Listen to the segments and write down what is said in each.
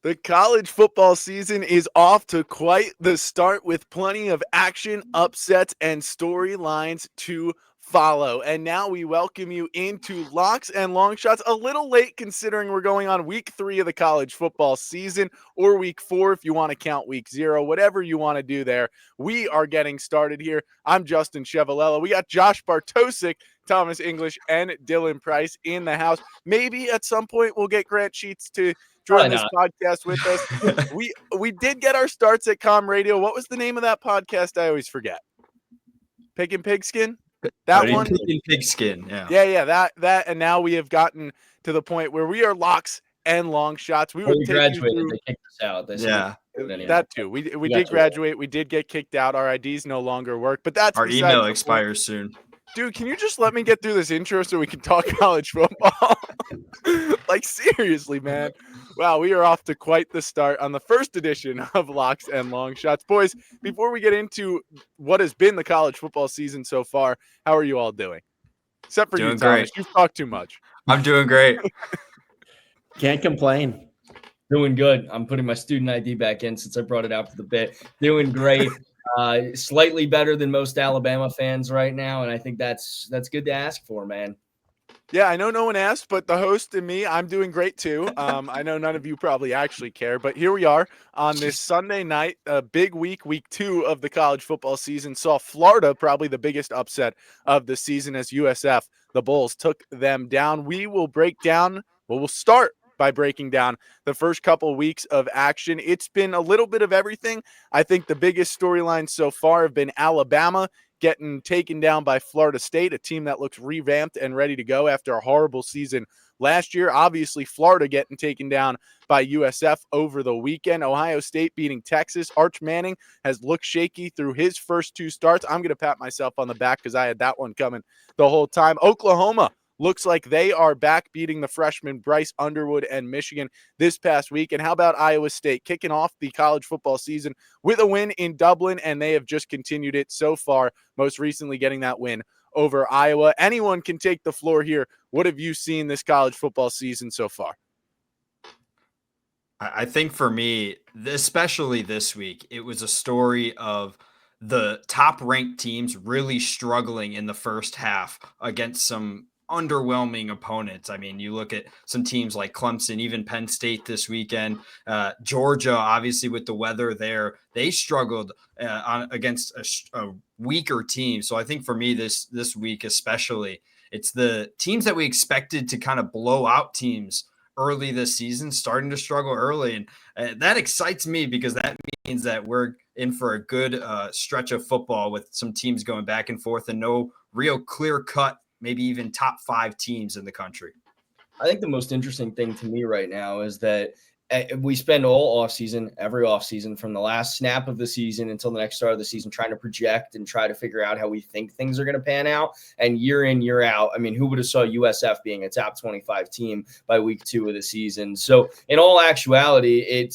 The college football season is off to quite the start with plenty of action, upsets, and storylines to follow. And now we welcome you into Locks and Longshots. A little late considering we're going on week 3 of the college football season, or week 4 if you want to count week 0, whatever you want to do there. We are getting started here. I'm Justin Chevalella. We got Josh Bartosik, Thomas English, and Dylan Price in the house. Maybe at some point we'll get Grant Sheets to join this podcast with us. We did get our starts at Com Radio. What was the name of that podcast? I always forget. Pig and Pigskin? That one? Pig and Pigskin, yeah. Yeah, that. And now we have gotten to the point where we are Locks and Longshots. We graduated, they kicked us out. That too. We did graduate. We did get kicked out. Our IDs no longer work. But that's our email expires soon. Dude, can you just let me get through this intro so we can talk college football? Like, seriously, man. Wow, we are off to quite the start on the first edition of Locks and Longshots. Boys, before we get into what has been the college football season so far, how are you all doing? Except for you, Thomas. You've talked too much. I'm doing great. Can't complain. Doing good. I'm putting my student ID back in since I brought it out for the bit. Doing great. Slightly better than most Alabama fans right now, and I think that's good to ask for, man. Yeah, I know no one asked, but the host and me, I'm doing great too. I know none of you probably actually care, but here we are on this Sunday night, a big week 2 of the college football season. Saw Florida, probably the biggest upset of the season as USF, the Bulls, took them down. We'll start by breaking down the first couple of weeks of action. It's been a little bit of everything. I think the biggest storylines so far have been Alabama getting taken down by Florida State, a team that looks revamped and ready to go after a horrible season last year. Obviously, Florida getting taken down by USF over the weekend. Ohio State beating Texas. Arch Manning has looked shaky through his first 2 starts. I'm going to pat myself on the back because I had that one coming the whole time. Oklahoma looks like they are back beating the freshman Bryce Underwood and Michigan this past week. And how about Iowa State kicking off the college football season with a win in Dublin, and they have just continued it so far, most recently getting that win over Iowa. Anyone can take the floor here. What have you seen this college football season so far? I think for me, especially this week, it was a story of the top-ranked teams really struggling in the first half against some underwhelming opponents. I mean, you look at some teams like Clemson, even Penn State this weekend, Georgia, obviously with the weather there, they struggled against a weaker team. So I think for me this week especially, it's the teams that we expected to kind of blow out teams early this season starting to struggle early. And that excites me because that means that we're in for a good stretch of football with some teams going back and forth and no real clear cut, maybe even top 5 teams in the country. I think the most interesting thing to me right now is that we spend every offseason from the last snap of the season until the next start of the season trying to project and try to figure out how we think things are going to pan out. And year in, year out, I mean, who would have saw USF being a top 25 team by week 2 of the season? So in all actuality,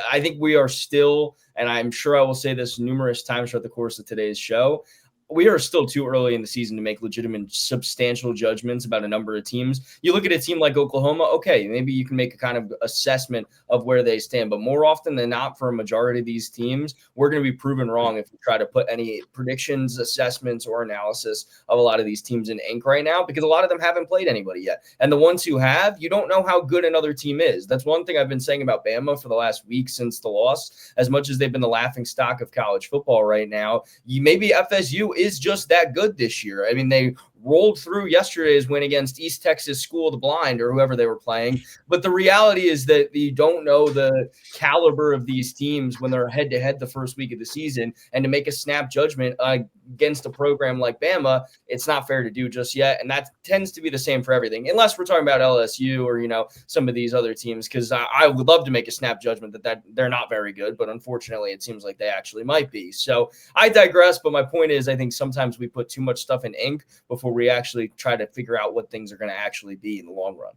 I think we are still, and I'm sure I will say this numerous times throughout the course of today's show, we are still too early in the season to make legitimate, substantial judgments about a number of teams. You look at a team like Oklahoma, okay, maybe you can make a kind of assessment of where they stand. But more often than not, for a majority of these teams, we're going to be proven wrong if we try to put any predictions, assessments, or analysis of a lot of these teams in ink right now, because a lot of them haven't played anybody yet. And the ones who have, you don't know how good another team is. That's one thing I've been saying about Bama for the last week since the loss. As much as they've been the laughing stock of college football right now, maybe FSU is just that good this year. I mean, they rolled through yesterday's win against East Texas School of the Blind or whoever they were playing. But the reality is that you don't know the caliber of these teams when they're head-to-head the first week of the season. And to make a snap judgment against a program like Bama, it's not fair to do just yet. And that tends to be the same for everything, unless we're talking about LSU or, some of these other teams, because I would love to make a snap judgment that they're not very good. But unfortunately, it seems like they actually might be. So I digress. But my point is, I think sometimes we put too much stuff in ink before we actually try to figure out what things are going to actually be in the long run.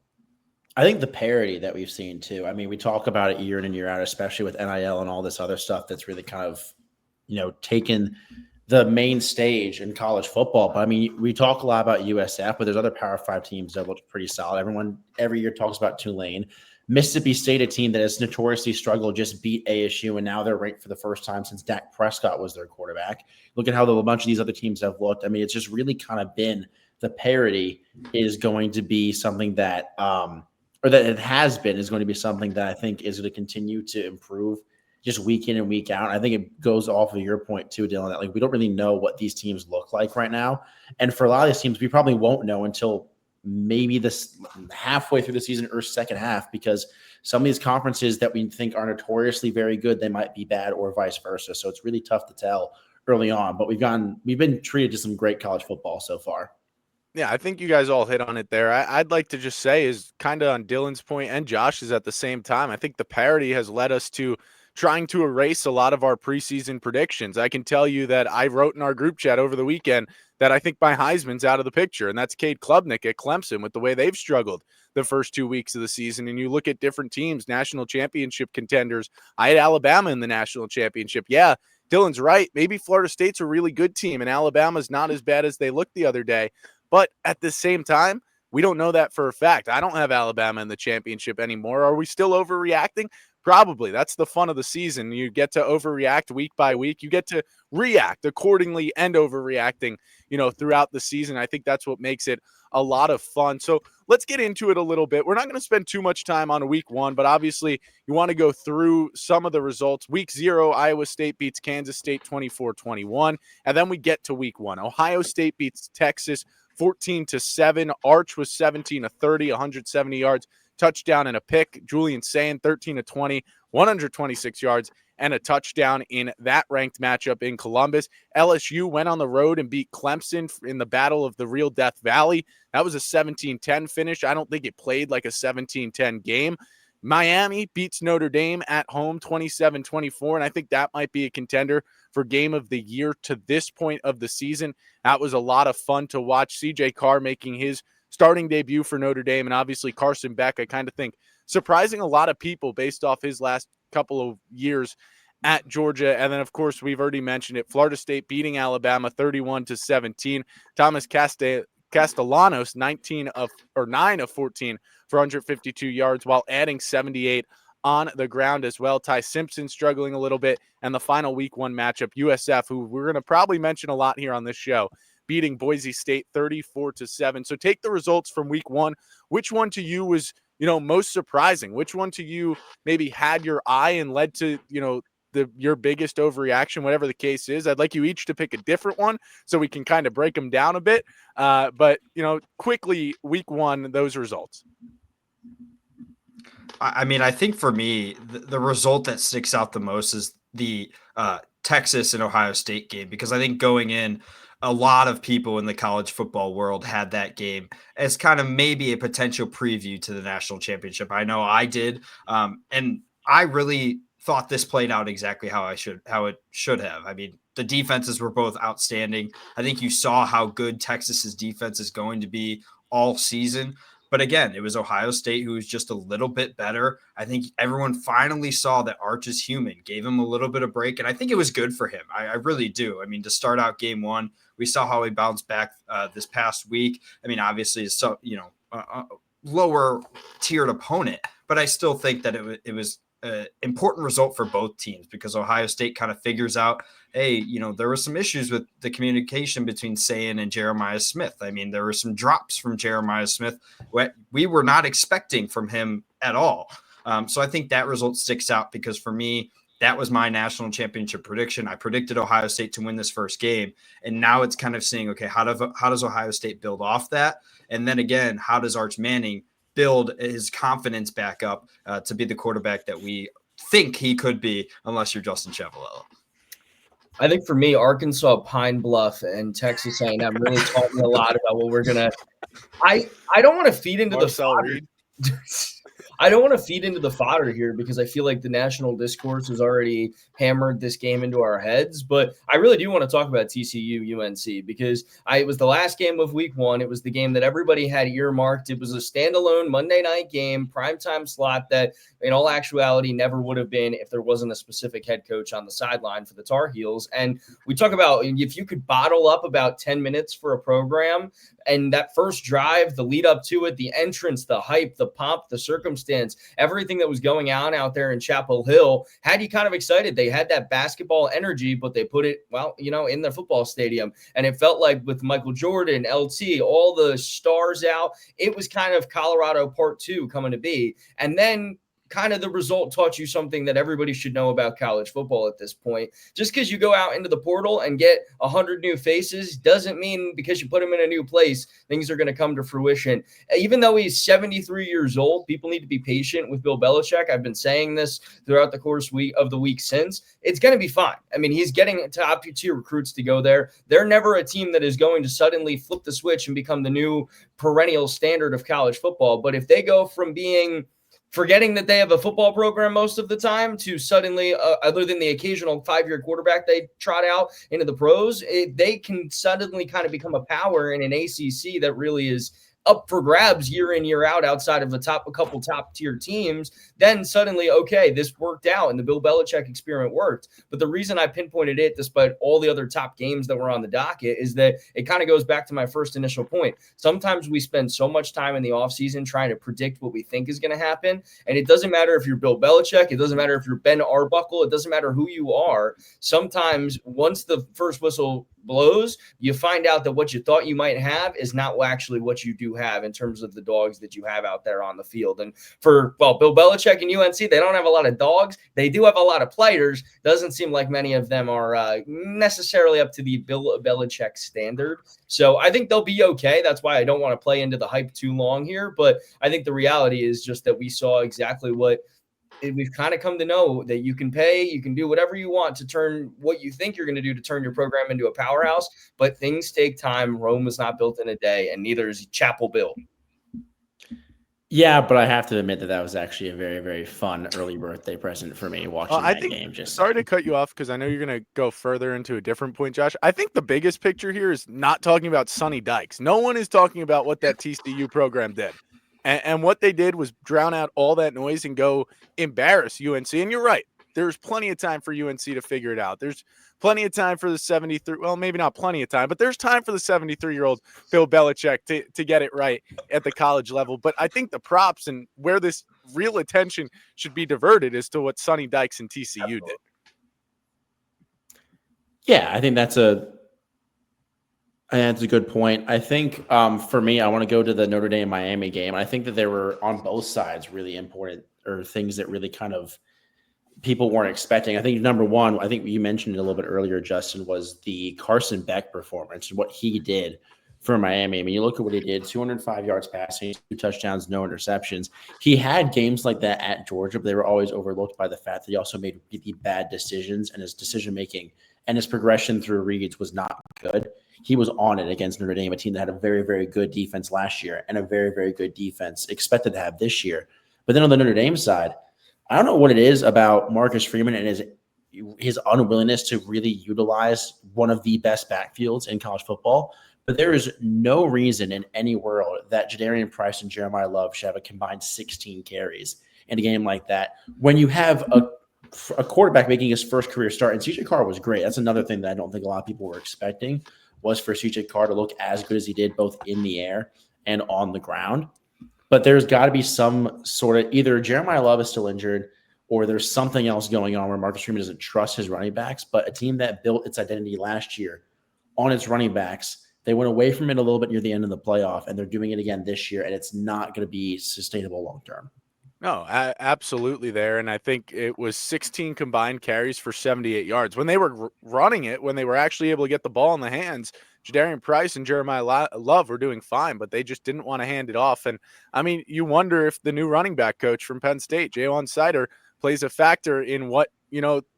I think the parity that we've seen too. I mean, we talk about it year in and year out, especially with NIL and all this other stuff that's really kind of, taken the main stage in college football. But I mean, we talk a lot about USF, but there's other Power 5 teams that look pretty solid. Everyone every year talks about Tulane. Mississippi State, a team that has notoriously struggled, just beat ASU, and now they're ranked for the first time since Dak Prescott was their quarterback. Look at how a bunch of these other teams have looked. I mean, it's just really kind of been the parity is going to be something that, or that it has been, is going to be something that I think is going to continue to improve just week in and week out. I think it goes off of your point too, Dylan, that like we don't really know what these teams look like right now. And for a lot of these teams, we probably won't know until maybe this halfway through the season or second half, because some of these conferences that we think are notoriously very good, they might be bad, or vice versa. So it's really tough to tell early on, but we've been treated to some great college football so far. Yeah, I think you guys all hit on it there. I'd like to just say is kind of on Dylan's point and Josh's at the same time. I think the parity has led us to trying to erase a lot of our preseason predictions. I can tell you that I wrote in our group chat over the weekend that I think my Heisman's out of the picture, and that's Cade Klubnik at Clemson with the way they've struggled the first 2 weeks of the season. And you look at different teams, national championship contenders. I had Alabama in the national championship. Yeah, Dylan's right. Maybe Florida State's a really good team, and Alabama's not as bad as they looked the other day. But at the same time, we don't know that for a fact. I don't have Alabama in the championship anymore. Are we still overreacting? Probably. That's the fun of the season. You get to overreact week by week. You get to react accordingly and overreacting, throughout the season. I think that's what makes it a lot of fun. So let's get into it a little bit. We're not going to spend too much time on week one, but obviously you want to go through some of the results. Week 0, Iowa State beats Kansas State 24-21. And then we get to week 1. Ohio State beats Texas 14-7. Arch was 17-30, 170 yards, touchdown and a pick. Julian Sayin 13-20, 126 yards and a touchdown in that ranked matchup in Columbus. LSU went on the road and beat Clemson in the Battle of the Real Death Valley. That was a 17-10 finish. I don't think it played like a 17-10 game. Miami beats Notre Dame at home 27-24, and I think that might be a contender for game of the year to this point of the season. That was a lot of fun to watch. CJ Carr making his starting debut for Notre Dame, and obviously Carson Beck, I kind of think, surprising a lot of people based off his last couple of years at Georgia. And then, of course, we've already mentioned it, Florida State beating Alabama 31-17. Thomas Castellanos 9 of 14 for 152 yards while adding 78 on the ground as well. Ty Simpson struggling a little bit. And the final week 1 matchup, USF, who we're going to probably mention a lot here on this show, beating Boise State 34-7. So take the results from week 1. Which one to you was, most surprising? Which one to you maybe had your eye and led to, your biggest overreaction, whatever the case is? I'd like you each to pick a different one so we can kind of break them down a bit. But quickly, week 1, those results. I mean, I think for me, the result that sticks out the most is the Texas and Ohio State game, because I think going in, a lot of people in the college football world had that game as kind of maybe a potential preview to the national championship. I know I did. And I really thought this played out exactly how it should have. I mean, the defenses were both outstanding. I think you saw how good Texas's defense is going to be all season. But again, it was Ohio State who was just a little bit better. I think everyone finally saw that Arch is human, gave him a little bit of break, and I think it was good for him. I really do. I mean, to start out game 1, we saw how he bounced back this past week. I mean, obviously, it's a lower tiered opponent, but I still think that it was an important result for both teams, because Ohio State kind of figures out, hey, there were some issues with the communication between Sayin and Jeremiah Smith. I mean, there were some drops from Jeremiah Smith we were not expecting from him at all. So I think that result sticks out, because for me, that was my national championship prediction. I predicted Ohio State to win this first game. And now it's kind of seeing, okay, how does Ohio State build off that? And then again, how does Arch Manning build his confidence back up to be the quarterback that we think he could be, unless you're Justin Chavalella? I think for me, Arkansas, Pine Bluff, and Texas A&M really taught me a lot about what we're gonna. I don't want to feed into Marcel the fodder. I don't want to feed into the fodder here, because I feel like the national discourse has already hammered this game into our heads. But I really do want to talk about TCU UNC, because it was the last game of week 1. It was the game that everybody had earmarked. It was a standalone Monday night game, primetime slot that in all actuality never would have been if there wasn't a specific head coach on the sideline for the Tar Heels. And we talk about if you could bottle up about 10 minutes for a program, and that first drive, the lead up to it, the entrance, the hype, the pomp, the circumstance, distance, everything that was going on out there in Chapel Hill had you kind of excited. They had that basketball energy, but they put it, well, in the football stadium. And it felt like with Michael Jordan, LT, all the stars out, it was kind of Colorado Part 2 coming to be. And then kind of the result taught you something that everybody should know about college football at this point. Just because you go out into the portal and get 100 new faces doesn't mean because you put them in a new place, things are going to come to fruition. Even though he's 73 years old, people need to be patient with Bill Belichick. I've been saying this throughout the course of the week since. It's going to be fine. I mean, he's getting top-tier recruits to go there. They're never a team that is going to suddenly flip the switch and become the new perennial standard of college football. But if they go from forgetting that they have a football program most of the time to suddenly, other than the occasional 5-year quarterback they trot out into the pros, they can suddenly kind of become a power in an ACC that really is up for grabs year in, year out outside of a couple top tier teams. Then suddenly, okay, this worked out and the Bill Belichick experiment worked. But the reason I pinpointed it, despite all the other top games that were on the docket, is that it kind of goes back to my first initial point. Sometimes we spend so much time in the offseason trying to predict what we think is going to happen. And it doesn't matter if you're Bill Belichick. It doesn't matter if you're Ben Arbuckle. It doesn't matter who you are. Sometimes once the first whistle blows, you find out that what you thought you might have is not actually what you do have in terms of the dogs that you have out there on the field. And Bill Belichick and UNC, they don't have a lot of dogs. They do have a lot of players. Doesn't seem like many of them are necessarily up to the Bill Belichick standard. So I think they'll be okay. That's why I don't want to play into the hype too long here. But I think the reality is just that we saw exactly what we've kind of come to know, that you can pay, you can do whatever you want to turn what you think you're going to do to turn your program into a powerhouse, but things take time. Rome was not built in a day, and neither is Chapel Bill. Yeah, but I have to admit that was actually a very, very fun early birthday present for me watching that game. Sorry to cut you off because I know you're going to go further into a different point, Josh. I think the biggest picture here is not talking about Sonny Dykes. No one is talking about what that TCU program did. And what they did was drown out all that noise and go embarrass UNC. And you're right. There's plenty of time for UNC to figure it out. There's plenty of time for the 73. Well, maybe not plenty of time, but there's time for the 73-year-old Bill Belichick to get it right at the college level. But I think the props and where this real attention should be diverted is to what Sonny Dykes and TCU did. Yeah, I think that's a good point. I think for me, I want to go to the Notre Dame Miami game. I think that there were on both sides really important or things that really kind of people weren't expecting. I think number one, I think you mentioned it a little bit earlier, Justin, was the Carson Beck performance and what he did for Miami. I mean, you look at what he did, 205 yards passing, 2 touchdowns, no interceptions. He had games like that at Georgia, but they were always overlooked by the fact that he also made really bad decisions, and his decision-making and his progression through reads was not good. He was on it against Notre Dame, a team that had a very, very good defense last year and a very, very good defense expected to have this year. But then on the Notre Dame side, I don't know what it is about Marcus Freeman and his unwillingness to really utilize one of the best backfields in college football. But there is no reason in any world that Jadarian Price and Jeremiah Love should have a combined 16 carries in a game like that when you have a quarterback making his first career start. And CJ Carr was great. That's another thing that I don't think a lot of people were expecting, was for CJ Carr to look as good as he did both in the air and on the ground. But there's got to be some sort of, either Jeremiah Love is still injured or there's something else going on where Marcus Freeman doesn't trust his running backs. But a team that built its identity last year on its running backs, they went away from it a little bit near the end of the playoff, and they're doing it again this year, and it's not going to be sustainable long term. No, absolutely there. And I think it was 16 combined carries for 78 yards. When they were running it, when they were actually able to get the ball in the hands, Jadarian Price and Jeremiah Love were doing fine, but they just didn't want to hand it off. And, I mean, you wonder if the new running back coach from Penn State, Jalen Sider, plays a factor in what,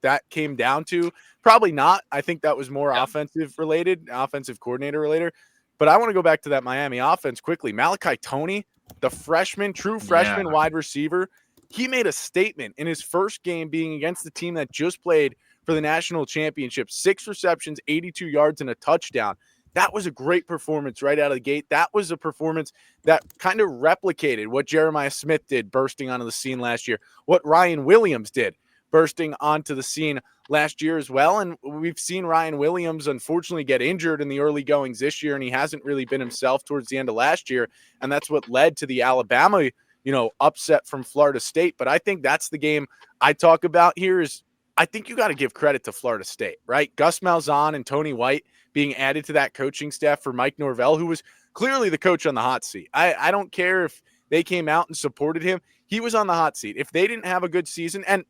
that came down to. Probably not. I think that was more offensive coordinator related. But I want to go back to that Miami offense quickly. Malachi Toney, the true freshman wide receiver, he made a statement in his first game being against the team that just played for the national championship. 6 receptions, 82 yards, and a touchdown. That was a great performance right out of the gate. That was a performance that kind of replicated what Jeremiah Smith did bursting onto the scene last year, what Ryan Williams did bursting onto the scene last year as well. And we've seen Ryan Williams unfortunately get injured in the early goings this year, and he hasn't really been himself towards the end of last year. And that's what led to the Alabama upset from Florida State. But I think that's the game I talk about here is I think you got to give credit to Florida State, right? Gus Malzahn and Tony White being added to that coaching staff for Mike Norvell, who was clearly the coach on the hot seat. I don't care if they came out and supported him. He was on the hot seat. If they didn't have a good season, and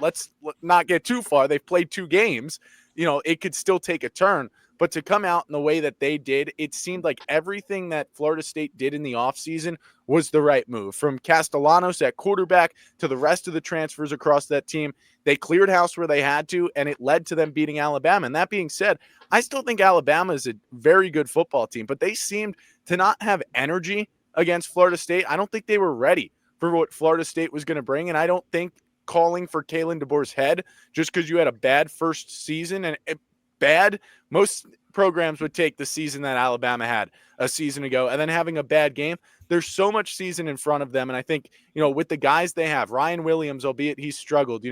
let's not get too far, they've played 2 games, it could still take a turn. But to come out in the way that they did, it seemed like everything that Florida State did in the offseason was the right move. From Castellanos at quarterback to the rest of the transfers across that team, they cleared house where they had to, and it led to them beating Alabama. And that being said, I still think Alabama is a very good football team, but they seemed to not have energy against Florida State. I don't think they were ready for what Florida State was going to bring, and I don't think calling for Kalen DeBoer's head just because you had a bad first season and most programs would take the season that Alabama had a season ago and then having a bad game. There's so much season in front of them. And I think, with the guys they have, Ryan Williams, albeit he's struggled,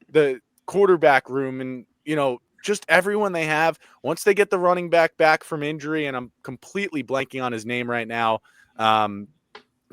the quarterback room and, just everyone they have, once they get the running back from injury, and I'm completely blanking on his name right now,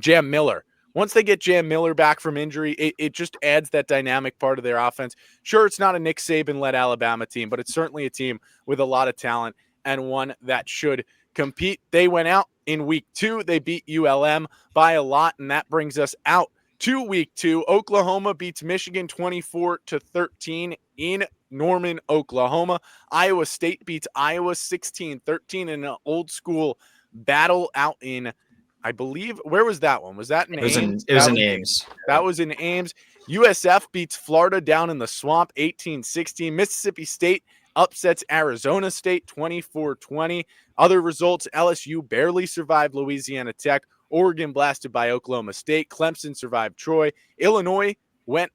Jam Miller. Once they get Jam Miller back from injury, it just adds that dynamic part of their offense. Sure, it's not a Nick Saban-led Alabama team, but it's certainly a team with a lot of talent and one that should compete. They went out in week 2. They beat ULM by a lot, and that brings us out to week 2. Oklahoma beats Michigan 24-13 in Norman, Oklahoma. Iowa State beats Iowa 16-13 in an old school battle out in, I believe, where was that one? Was that in Ames? It was in Ames. That was in Ames. USF beats Florida down in the swamp 18-16. Mississippi State upsets Arizona State 24-20. Other results, LSU barely survived Louisiana Tech. Oregon blasted by Oklahoma State. Clemson survived Troy. Illinois went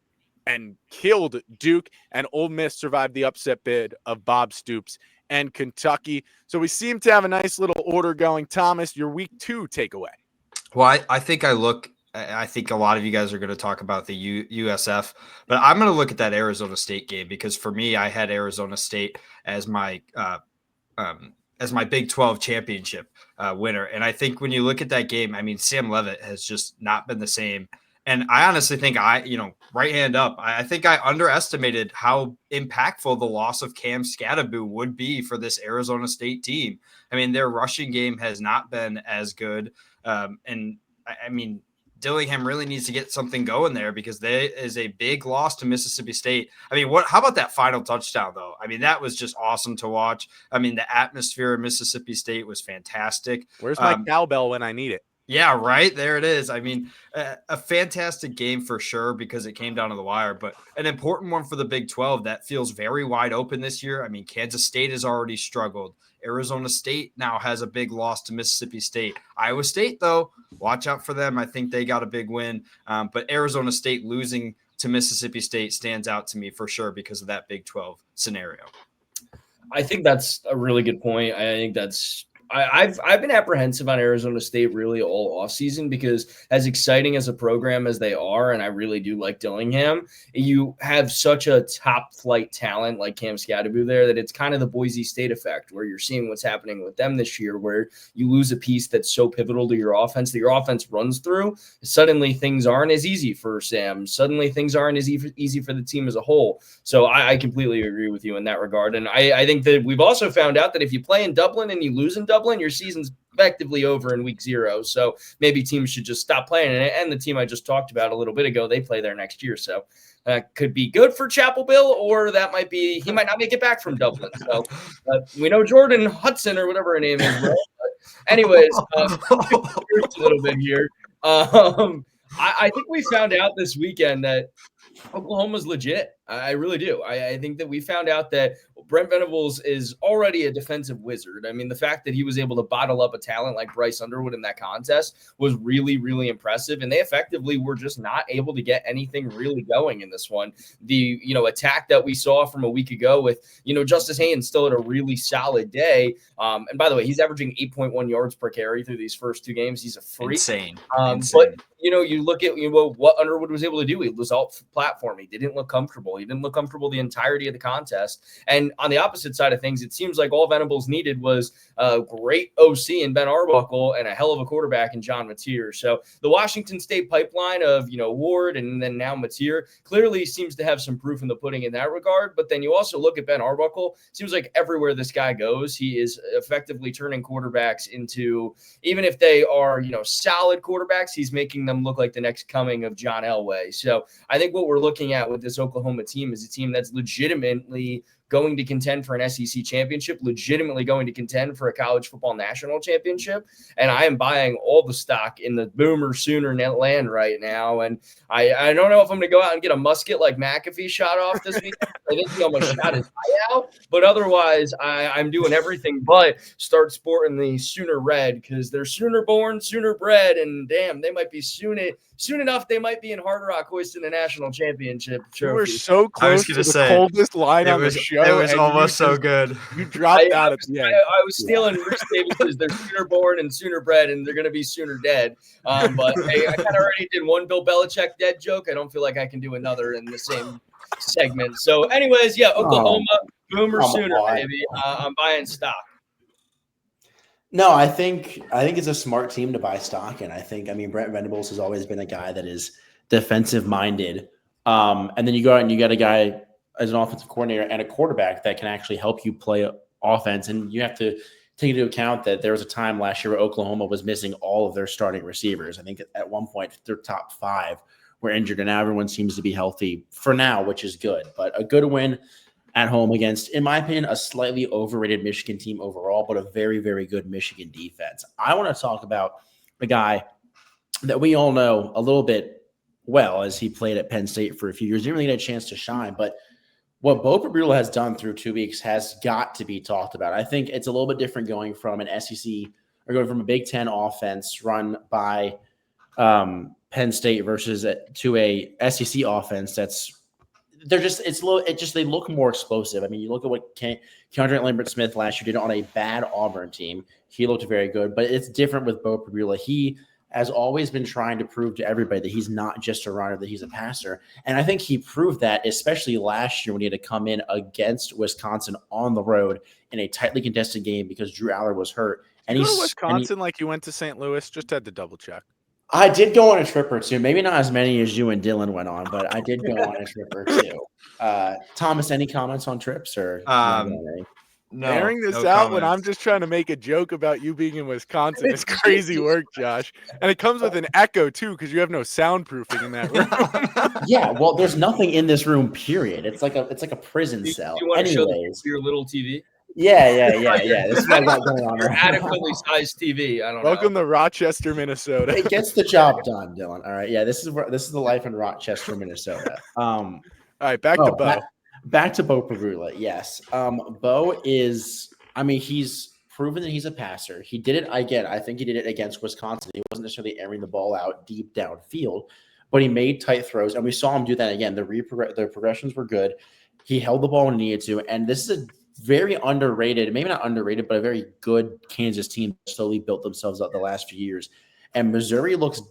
and killed Duke. And Ole Miss survived the upset bid of Bob Stoops and Kentucky. So we seem to have a nice little order going. Thomas, your week 2 takeaway. Well, I think a lot of you guys are going to talk about the USF, but I'm going to look at that Arizona State game because for me, I had Arizona State as my Big 12 championship winner. And I think when you look at that game, I mean, Sam Leavitt has just not been the same. And I honestly think right hand up, I think I underestimated how impactful the loss of Cam Scatterbo would be for this Arizona State team. I mean, their rushing game has not been as good. And I mean, Dillingham really needs to get something going there because there is a big loss to Mississippi State. I mean, how about that final touchdown though? I mean, that was just awesome to watch. I mean, the atmosphere of Mississippi State was fantastic. Where's my cowbell when I need it? Yeah, right. There it is. I mean, a fantastic game for sure because it came down to the wire, but an important one for the Big 12 that feels very wide open this year. I mean, Kansas State has already struggled. Arizona State now has a big loss to Mississippi State. Iowa State, though, watch out for them. I think they got a big win. But Arizona State losing to Mississippi State stands out to me for sure because of that Big 12 scenario. I think that's a really good point. I think that's I've been apprehensive on Arizona State really all offseason because as exciting as a program as they are, and I really do like Dillingham, you have such a top flight talent like Cam Scatterbo there that it's kind of the Boise State effect where you're seeing what's happening with them this year where you lose a piece that's so pivotal to your offense that your offense runs through. Suddenly things aren't as easy for Sam. Suddenly things aren't as easy for the team as a whole. So I completely agree with you in that regard. And I think that we've also found out that if you play in Dublin and you lose in Dublin, your season's effectively over in week 0. So maybe teams should just stop playing. And the team I just talked about a little bit ago, they play there next year. So could be good for Chapel Bill, or that might be, he might not make it back from Dublin. So we know Jordan Hudson or whatever her name is. Right? But anyways, a little bit here. I think we found out this weekend that Oklahoma's legit. I really do. I think that we found out that Brent Venables is already a defensive wizard. I mean, the fact that he was able to bottle up a talent like Bryce Underwood in that contest was really, really impressive. And they effectively were just not able to get anything really going in this one. The, attack that we saw from a week ago with, Justice Haynes still had a really solid day. And by the way, he's averaging 8.1 yards per carry through these first 2 games. He's a freak. Insane. But, you look at what Underwood was able to do. He was out platform. He didn't look comfortable. He didn't look comfortable the entirety of the contest. And on the opposite side of things, it seems like all Venables needed was a great OC in Ben Arbuckle and a hell of a quarterback in John Mateer. So the Washington State pipeline of, Ward and then now Mateer clearly seems to have some proof in the pudding in that regard. But then you also look at Ben Arbuckle, seems like everywhere this guy goes, he is effectively turning quarterbacks into, even if they are, solid quarterbacks, he's making them look like the next coming of John Elway. So I think what we're looking at with this Oklahoma team is a team that's legitimately going to contend for an SEC championship, legitimately going to contend for a college football national championship. And I am buying all the stock in the Boomer Sooner net land right now. And I don't know if I'm going to go out and get a musket like McAfee shot off this week. I think he almost shot his eye out. But otherwise, I'm doing everything but start sporting the Sooner red, because they're Sooner born, Sooner bred. And damn, they might be soon enough, they might be in Hard Rock hoisting the national championship trophy. You were so close to the coldest line on the show. It was almost so good. You dropped out at the end. I was stealing Rich Davis's. They're Sooner born and Sooner bred, and they're going to be Sooner dead. But hey, I kind of already did one Bill Belichick dead joke. I don't feel like I can do another in the same segment. So anyways, yeah, Oklahoma, Boomer Sooner, baby. I'm buying stock. No, I think it's a smart team to buy stock in. Brent Venables has always been a guy that is defensive minded. And then you go out and you got a guy as an offensive coordinator and a quarterback that can actually help you play offense. And you have to take into account that there was a time last year where Oklahoma was missing all of their starting receivers. I think at one point their top 5 were injured, and now everyone seems to be healthy for now, which is good. But a good win at home against, in my opinion, a slightly overrated Michigan team overall, but a very, very good Michigan defense. I want to talk about the guy that we all know a little bit well, as he played at Penn State for a few years. Didn't really get a chance to shine, but what Bo Prabula has done through 2 weeks has got to be talked about. I think it's a little bit different going from an SEC or going from a Big Ten offense run by Penn State versus to a SEC offense they look more explosive. I mean, you look at what Keandre Lambert-Smith last year did on a bad Auburn team. He looked very good, but it's different with Bo Prabula. He has always been trying to prove to everybody that he's not just a runner, that he's a passer. And I think he proved that, especially last year when he had to come in against Wisconsin on the road in a tightly contested game because Drew Aller was hurt. And he's Wisconsin like you went to St. Louis. Just had to double check. I did go on a trip or two, maybe not as many as you and Dylan went on, but I did go on a trip or two. Thomas, any comments on trips or? No, airing this out when I'm just trying to make a joke about you being in Wisconsin is crazy work, Josh. And it comes with an echo too, because you have no soundproofing in that room. Yeah, well, there's nothing in this room. Period. It's like a prison cell. You want to show your little TV? Yeah. This is what I got going on. Your adequately sized TV. I don't know. Welcome to Rochester, Minnesota. It gets the job done, Dylan. All right. Yeah, this is the life in Rochester, Minnesota. All right, back to Bo. Back to Bo Prabula. Yes. Bo is, he's proven that he's a passer. He did it again. I think he did it against Wisconsin. He wasn't necessarily airing the ball out deep downfield, but he made tight throws, and we saw him do that again. The progressions were good. He held the ball when he needed to, and this is a very underrated, maybe not underrated, but a very good Kansas team that slowly built themselves up the last few years. And Missouri looks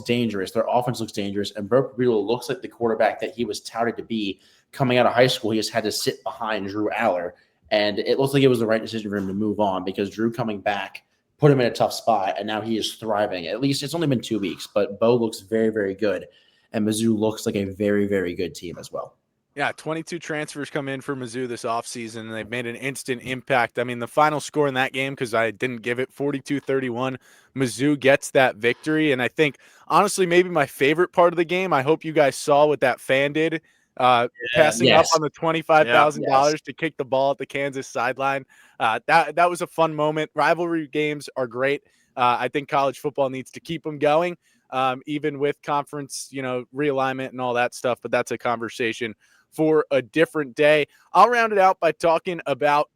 dangerous. Their offense looks dangerous, and Bo Prabula looks like the quarterback that he was touted to be coming out of high school. He just had to sit behind Drew Aller, and it looks like it was the right decision for him to move on because Drew coming back put him in a tough spot, and now he is thriving. At least it's only been 2 weeks, but Bo looks very, very good, and Mizzou looks like a very, very good team as well. Yeah, 22 transfers come in for Mizzou this offseason, and they've made an instant impact. I mean, the final score in that game, because I didn't give it, 42-31, Mizzou gets that victory. And I think, honestly, maybe my favorite part of the game, I hope you guys saw what that fan did, passing up on the $25,000 to kick the ball at the Kansas sideline. That was a fun moment. Rivalry games are great. I think college football needs to keep them going, even with conference, realignment and all that stuff. But that's a conversation for a different day. I'll round it out by talking about,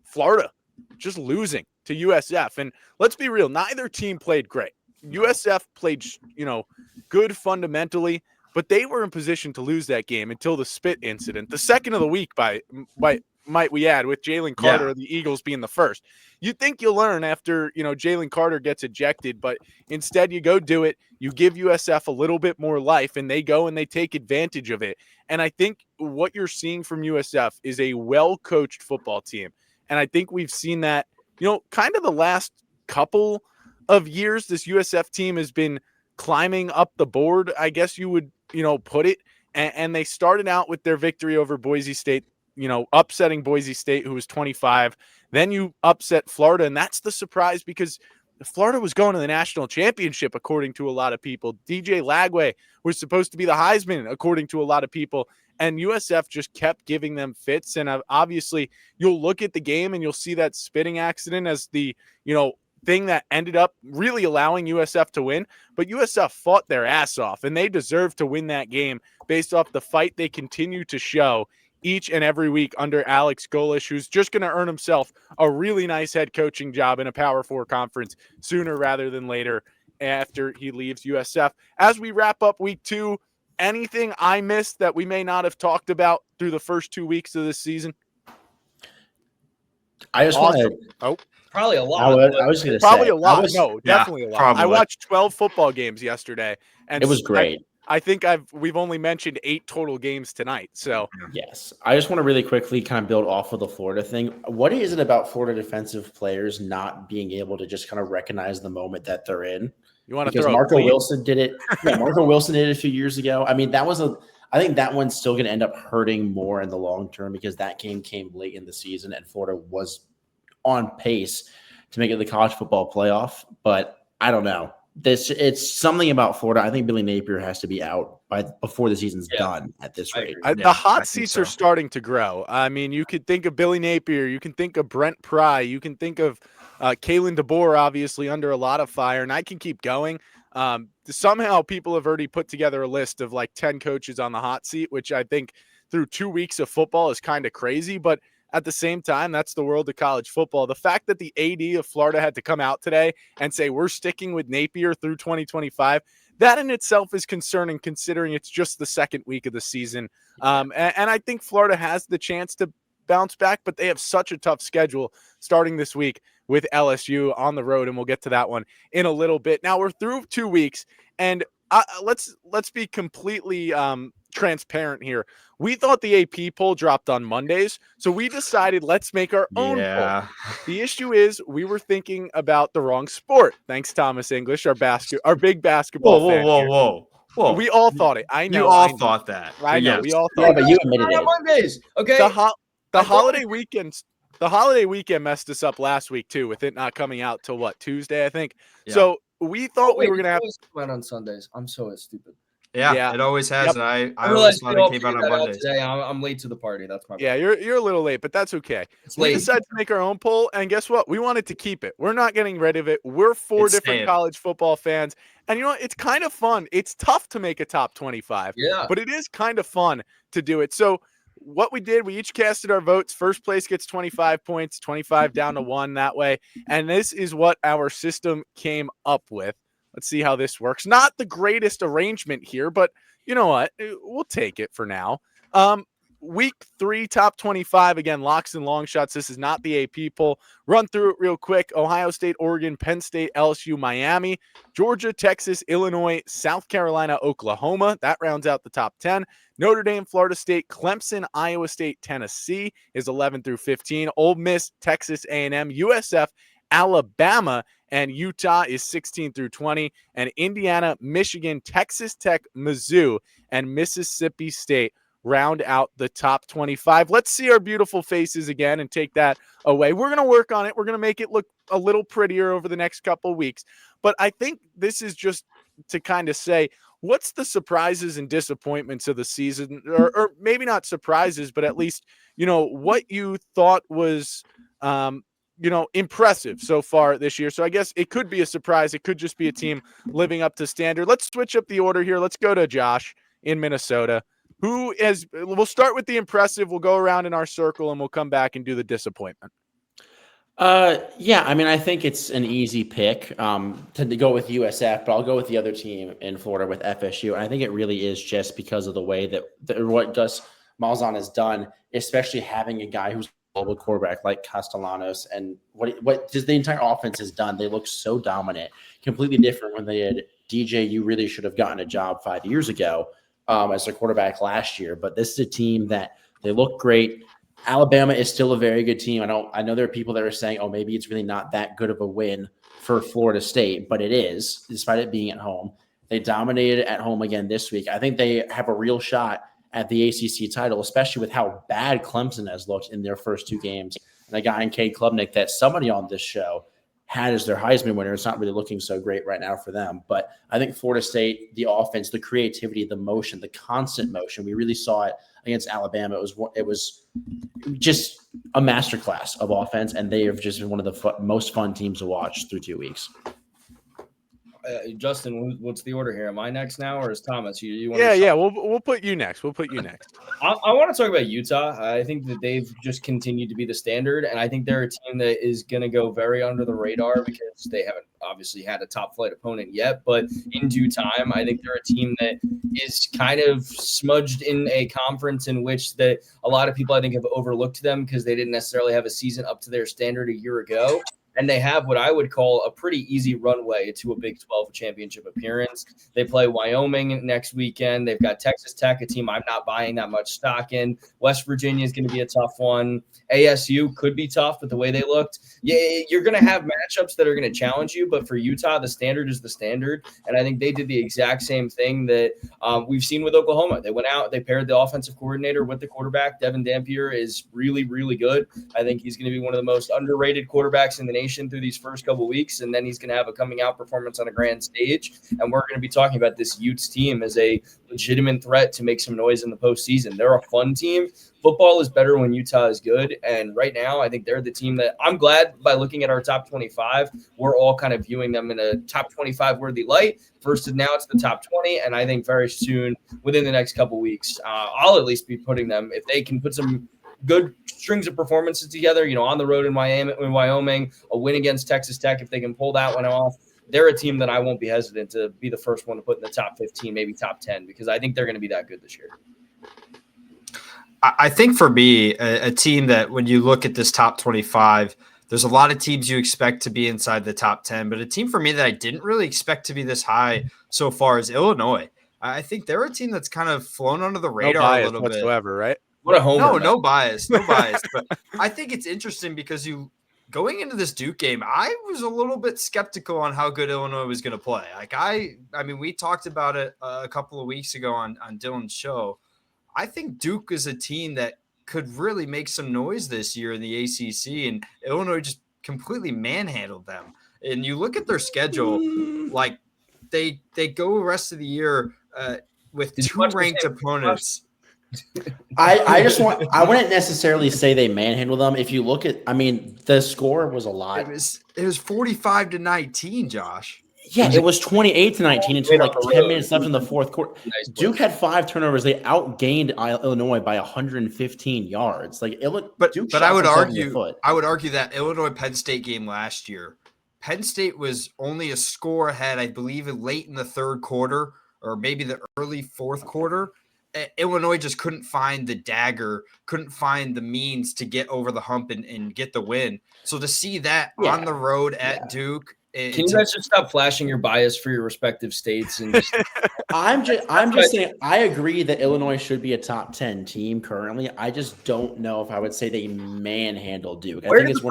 Florida just losing to USF. And let's be real, neither team played great. USF played, good fundamentally, but they were in position to lose that game until the spit incident, the second of the week by might we add, with Jalen Carter of the Eagles being the first. You think you'll learn after, Jalen Carter gets ejected, but instead you go do it. You give USF a little bit more life, and they go and they take advantage of it. And I think what you're seeing from USF is a well-coached football team. And I think we've seen that, kind of the last couple of years, this USF team has been climbing up the board, I guess you would, put it. And they started out with their victory over Boise State, upsetting Boise State, who was 25. Then you upset Florida, and that's the surprise because Florida was going to the national championship, according to a lot of people. DJ Lagway was supposed to be the Heisman, according to a lot of people. And USF just kept giving them fits. And obviously, you'll look at the game and you'll see that spitting accident as the, thing that ended up really allowing USF to win. But USF fought their ass off, and they deserve to win that game based off the fight they continue to show each and every week under Alex Golish, who's just going to earn himself a really nice head coaching job in a Power 4 conference sooner rather than later after he leaves USF. As we wrap up week 2, anything I missed that we may not have talked about through the first 2 weeks of this season? I just want to. Probably a lot. I was going to say. Probably a lot. Definitely a lot. Probably. I watched 12 football games yesterday, and it was great. I think we've only mentioned 8 total games tonight. So yes, I just want to really quickly kind of build off of the Florida thing. What is it about Florida defensive players not being able to just kind of recognize the moment that they're in? You want to because throw Marco Wilson did it. Yeah, Marco Wilson did it a few years ago. I mean, I think that one's still going to end up hurting more in the long term because that game came late in the season and Florida was on pace to make it the college football playoff. But I don't know. It's something about Florida. I think Billy Napier has to be out before the season's done at this rate. The hot seats are starting to grow. I mean, you could think of Billy Napier. You can think of Brent Pry. You can think of Kalen DeBoer, obviously under a lot of fire. And I can keep going. Somehow people have already put together a list of like 10 coaches on the hot seat, which I think through 2 weeks of football is kind of crazy. But at the same time, that's the world of college football. The fact that the AD of Florida had to come out today and say we're sticking with Napier through 2025, that in itself is concerning considering it's just the second week of the season. And I think Florida has the chance to bounce back, but they have such a tough schedule starting this week with LSU on the road, and we'll get to that one in a little bit. Now we're through 2 weeks, and let's be completely transparent here. We thought the AP poll dropped on Mondays, so we decided let's make our own poll. The issue is we were thinking about the wrong sport. Thanks, Thomas English, our big basketball fan. Whoa. We all thought it. I know. You all thought that. I know. Yes. We all thought. Yeah, but you admitted it. Mondays, okay. The holiday weekend. The holiday weekend messed us up last week too, with it not coming out till Tuesday, I think. Yeah. So we thought we were gonna have went on Sundays. I'm so stupid. Yeah, it always has. Yep. And I always thought it came out on Mondays. Today. I'm late to the party. That's my bad. Yeah, you're a little late, but that's okay. We decided to make our own poll, and guess what? We wanted to keep it. We're not getting rid of it. We're 4 different college football fans, and you know what? It's kind of fun. It's tough to make a top 25, but it is kind of fun to do it. So what we did, we each casted our votes. First place gets 25 points, 25 down to 1 that way, and this is what our system came up with. Let's see how this works. Not the greatest arrangement here, but you know what? We'll take it for now. Week 3, top 25. Again, locks and long shots. This is not the AP poll. Run through it real quick. Ohio State, Oregon, Penn State, LSU, Miami, Georgia, Texas, Illinois, South Carolina, Oklahoma. That rounds out the top 10. Notre Dame, Florida State, Clemson, Iowa State, Tennessee is 11 through 15. Ole Miss, Texas A&M, USF, Alabama, and Utah is 16 through 20, and Indiana, Michigan, Texas Tech, Mizzou, and Mississippi State round out the top 25. Let's see our beautiful faces again and take that away. We're going to work on it. We're going to make it look a little prettier over the next couple weeks, but I think this is just to kind of say, what's the surprises and disappointments of the season, or maybe not surprises, but at least, what you thought was, impressive so far this year. So I guess it could be a surprise. It could just be a team living up to standard. Let's switch up the order here. Let's go to Josh in Minnesota. We'll start with the impressive. We'll go around in our circle and we'll come back and do the disappointment. Yeah, I mean, I think it's an easy pick to go with USF, but I'll go with the other team in Florida with FSU. And I think it really is just because of the way that what Malzahn has done, especially having a guy who's a global quarterback like Castellanos, and what just the entire offense has done. They look so dominant, completely different when they had DJ. You really should have gotten a job 5 years ago as their quarterback last year. But this is a team that they look great. Alabama is still a very good team. I know there are people that are saying, oh, maybe it's really not that good of a win for Florida State, but it is, despite it being at home. They dominated at home again this week. I think they have a real shot at the ACC title, especially with how bad Clemson has looked in their first 2 games. And a guy in Cade Klubnik that somebody on this show had as their Heisman winner. It's not really looking so great right now for them. But I think Florida State, the offense, the creativity, the motion, the constant motion, we really saw it against Alabama. It was just a masterclass of offense, and they have just been one of the most fun teams to watch through 2 weeks. Justin, what's the order here? Am I next now, or is Thomas? You want Yeah. We'll put you next. We'll put you next. I want to talk about Utah. I think that they've just continued to be the standard, and I think they're a team that is going to go very under the radar because they haven't obviously had a top flight opponent yet. But in due time, I think they're a team that is kind of smudged in a conference in which that a lot of people I think have overlooked them because they didn't necessarily have a season up to their standard a year ago. And they have what I would call a pretty easy runway to a Big 12 championship appearance. They play Wyoming next weekend. They've got Texas Tech, a team I'm not buying that much stock in. West Virginia is going to be a tough one. ASU could be tough, but the way they looked, you're going to have matchups that are going to challenge you. But for Utah, the standard is the standard. And I think they did the exact same thing that we've seen with Oklahoma. They went out, they paired the offensive coordinator with the quarterback. Devin Dampier is really, really good. I think he's going to be one of the most underrated quarterbacks in the nation through these first couple of weeks, and then he's going to have a coming out performance on a grand stage. And we're going to be talking about this Utes team as a legitimate threat to make some noise in the postseason. They're a fun team. Football is better when Utah is good, and right now I think they're the team that I'm glad by looking at our top 25, we're all kind of viewing them in a top 25 worthy light. First and now it's the top 20, and I think very soon, within the next couple of weeks, I'll at least be putting them, if they can put some good strings of performances together, on the road in Wyoming, a win against Texas Tech, if they can pull that one off, they're a team that I won't be hesitant to be the first one to put in the top 15, maybe top 10, because I think they're going to be that good this year. I think for me, a team that when you look at this top 25, there's a lot of teams you expect to be inside the top 10, but a team for me that I didn't really expect to be this high so far is Illinois. I think they're a team that's kind of flown under the radar a little bit. Whatsoever, right? What a homer. No bias. But I think it's interesting because going into this Duke game, I was a little bit skeptical on how good Illinois was going to play. Like I mean, we talked about it a couple of weeks ago on Dylan's show. I think Duke is a team that could really make some noise this year in the ACC, and Illinois just completely manhandled them. And you look at their schedule, like they go the rest of the year with 2 ranked opponents. I wouldn't necessarily say they manhandled them. If you look at, the score was a lot. It was 45-19, Josh. Yeah, it was 28-19 until like 10 minutes left in the fourth quarter. Duke had 5 turnovers. They outgained Illinois by 115 yards. Like but I would argue that Illinois Penn State game last year, Penn State was only a score ahead, I believe, late in the third quarter or maybe the early fourth quarter. Illinois just couldn't find the dagger, couldn't find the means to get over the hump and get the win. So to see that on the road at Duke, can you guys just stop flashing your bias for your respective states? And just I'm just saying I agree that Illinois should be a top 10 team currently. I just don't know if I would say they manhandled Duke. Where do the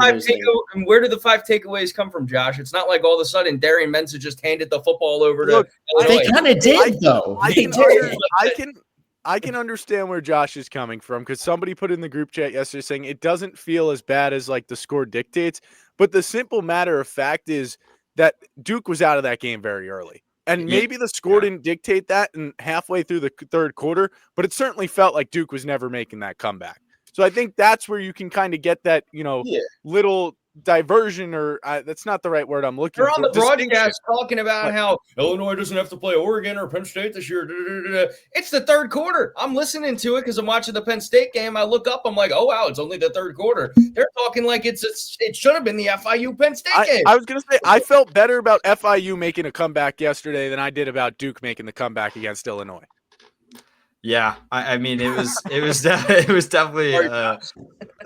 5 takeaways come from, Josh? It's not like all of a sudden Darian Mensah just handed the football over to Illinois. They kind of did, though. I can understand where Josh is coming from because somebody put in the group chat yesterday saying it doesn't feel as bad as like the score dictates. But the simple matter of fact is that Duke was out of that game very early. And maybe the score didn't dictate that and halfway through the third quarter, but it certainly felt like Duke was never making that comeback. So I think that's where you can kind of get that, little diversion, or that's not the right word I'm looking for. They're on the broadcast talking about how Illinois doesn't have to play Oregon or Penn State this year. It's the third quarter. I'm listening to it because I'm watching the Penn State game. I look up, I'm like, oh wow, it's only the third quarter. They're talking like it should have been the FIU Penn State game. I was gonna say I felt better about FIU making a comeback yesterday than I did about Duke making the comeback against Illinois. Yeah, I mean, it was it was definitely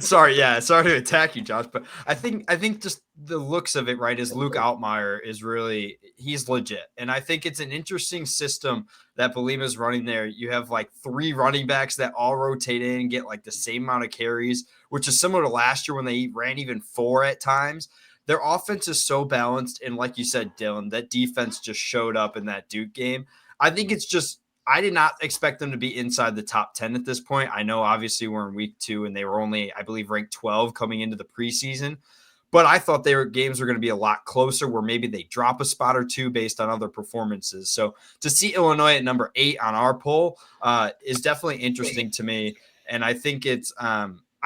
sorry to attack you, Josh, but I think just the looks of it, right, is Luke Altmaier is really, he's legit, and I think it's an interesting system that Bielema's running there. You have like 3 running backs that all rotate in and get like the same amount of carries, which is similar to last year when they ran even 4 at times. Their offense is so balanced, and like you said, Dylan, that defense just showed up in that Duke game. I think it's just, I did not expect them to be inside the top 10 at this point. I know obviously we're in week 2 and they were only, I believe, ranked 12 coming into the preseason, but I thought games were going to be a lot closer where maybe they drop a spot or 2 based on other performances. So to see Illinois at number 8 on our poll is definitely interesting to me. And I think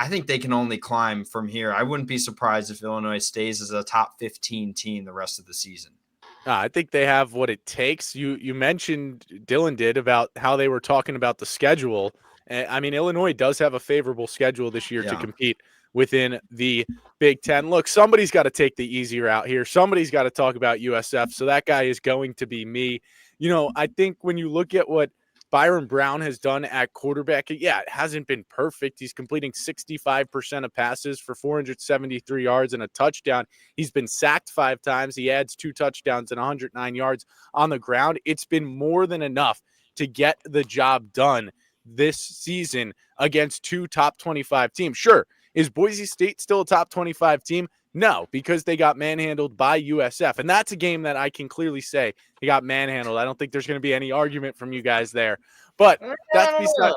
I think they can only climb from here. I wouldn't be surprised if Illinois stays as a top 15 team the rest of the season. I think they have what it takes. You mentioned, Dylan did, about how they were talking about the schedule. I mean, Illinois does have a favorable schedule this year to compete within the Big Ten. Look, somebody's got to take the easy route here. Somebody's got to talk about USF. So that guy is going to be me. I think when you look at what Byron Brown has done at quarterback, yeah, it hasn't been perfect. He's completing 65% of passes for 473 yards and a touchdown. He's been sacked 5 times. He adds 2 touchdowns and 109 yards on the ground. It's been more than enough to get the job done this season against 2 top 25 teams. Sure, is Boise State still a top 25 team? No, because they got manhandled by USF. And that's a game that I can clearly say they got manhandled. I don't think there's going to be any argument from you guys there. But that's beside.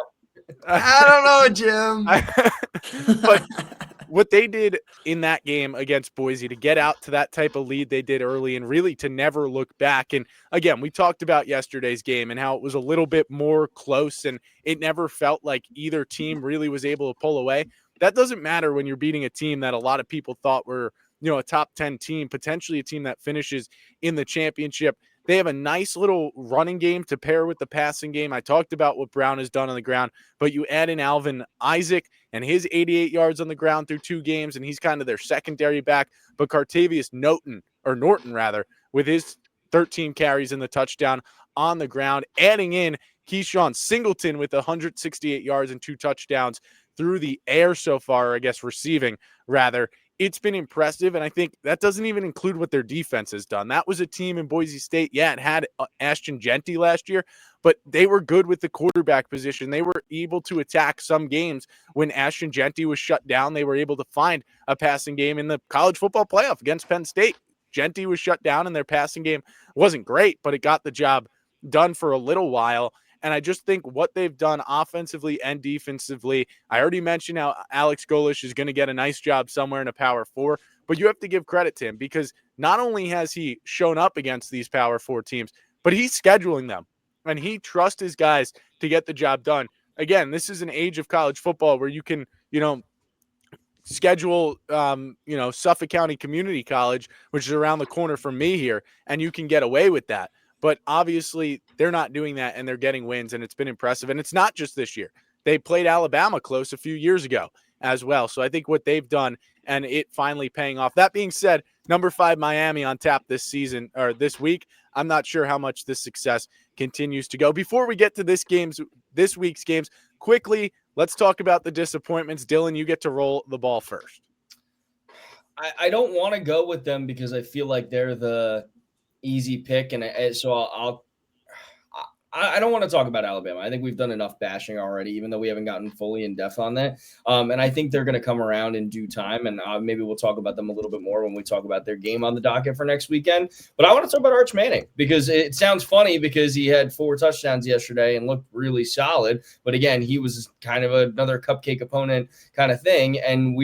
I don't know, Jim. But what they did in that game against Boise to get out to that type of lead they did early and really to never look back. And again, we talked about yesterday's game and how it was a little bit more close and it never felt like either team really was able to pull away. That doesn't matter when you're beating a team that a lot of people thought were, a top 10 team, potentially a team that finishes in the championship. They have a nice little running game to pair with the passing game. I talked about what Brown has done on the ground, but you add in Alvin Isaac and his 88 yards on the ground through 2 games, and he's kind of their secondary back. But Cartavius Norton, with his 13 carries and the touchdown on the ground, adding in Keyshawn Singleton with 168 yards and 2 touchdowns through the air so far, I guess receiving rather. It's been impressive, and I think that doesn't even include what their defense has done. That was a team in Boise State. Yeah, it had Ashton Genty last year, but they were good with the quarterback position. They were able to attack some games when Ashton Genty was shut down. They were able to find a passing game in the college football playoff against Penn State. Genty was shut down, and their passing game wasn't great, but it got the job done for a little while. And I just think what they've done offensively and defensively, I already mentioned how Alex Golish is going to get a nice job somewhere in a Power 4, but you have to give credit to him because not only has he shown up against these Power 4 teams, but he's scheduling them and he trusts his guys to get the job done. Again, this is an age of college football where you can, schedule, Suffolk County Community College, which is around the corner from me here, and you can get away with that. But obviously, they're not doing that, and they're getting wins, and it's been impressive. And it's not just this year. They played Alabama close a few years ago as well. So I think what they've done, and it finally paying off. That being said, number 5 Miami on tap this season or this week. I'm not sure how much this success continues to go. Before we get to this week's games, quickly, let's talk about the disappointments. Dylan, you get to roll the ball first. I don't want to go with them because I feel like they're the easy pick, and so I don't want to talk about Alabama. I think we've done enough bashing already, even though we haven't gotten fully in depth on that. And I think they're going to come around in due time, and maybe we'll talk about them a little bit more when we talk about their game on the docket for next weekend. But I want to talk about Arch Manning because it sounds funny because he had 4 touchdowns yesterday and looked really solid. But again, he was kind of another cupcake opponent kind of thing. And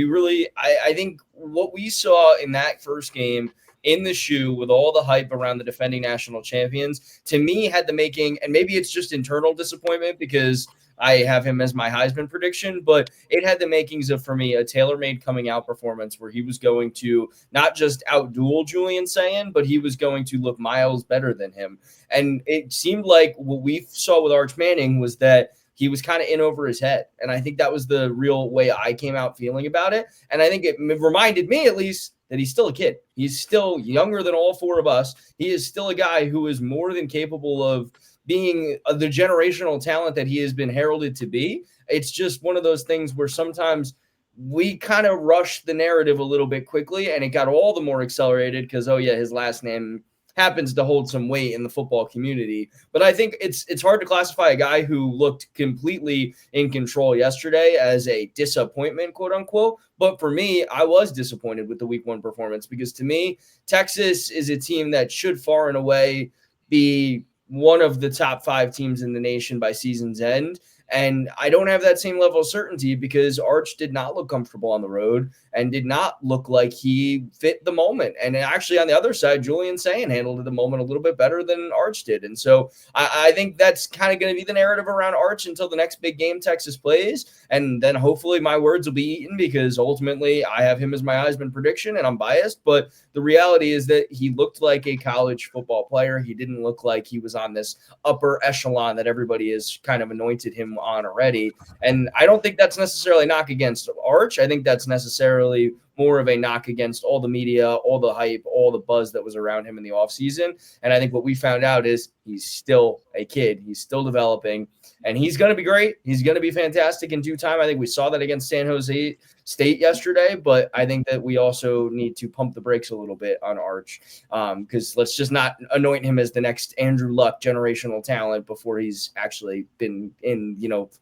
I think what we saw in that first game in the shoe with all the hype around the defending national champions, to me had the making, and maybe it's just internal disappointment because I have him as my Heisman prediction, but it had the makings of, for me, a tailor-made coming out performance where he was going to not just outduel Julian Sayin, but he was going to look miles better than him. And it seemed like what we saw with Arch Manning was that he was kind of in over his head. And I think that was the real way I came out feeling about it. And I think it reminded me, at least, that he's still a kid. He's still younger than all 4 of us. He is still a guy who is more than capable of being the generational talent that he has been heralded to be. It's just one of those things where sometimes we kind of rushed the narrative a little bit quickly, and it got all the more accelerated because, oh yeah, his last name happens to hold some weight in the football community. But I think it's hard to classify a guy who looked completely in control yesterday as a disappointment, quote unquote. But for me, I was disappointed with the week 1 performance because to me, Texas is a team that should far and away be one of the top 5 teams in the nation by season's end. And I don't have that same level of certainty because Arch did not look comfortable on the road and did not look like he fit the moment. And actually on the other side, Julian Sayin handled the moment a little bit better than Arch did. And so I think that's kind of going to be the narrative around Arch until the next big game Texas plays. And then hopefully my words will be eaten because ultimately I have him as my Heisman prediction and I'm biased. But the reality is that he looked like a college football player. He didn't look like he was on this upper echelon that everybody has kind of anointed him on already. And I don't think that's necessarily a knock against Arch. I think that's necessarily more of a knock against all the media, all the hype, all the buzz that was around him in the offseason. And I think what we found out is he's still a kid. He's still developing, and he's going to be great. He's going to be fantastic in due time. I think we saw that against San Jose State yesterday, but I think that we also need to pump the brakes a little bit on Arch because let's just not anoint him as the next Andrew Luck generational talent before he's actually been in,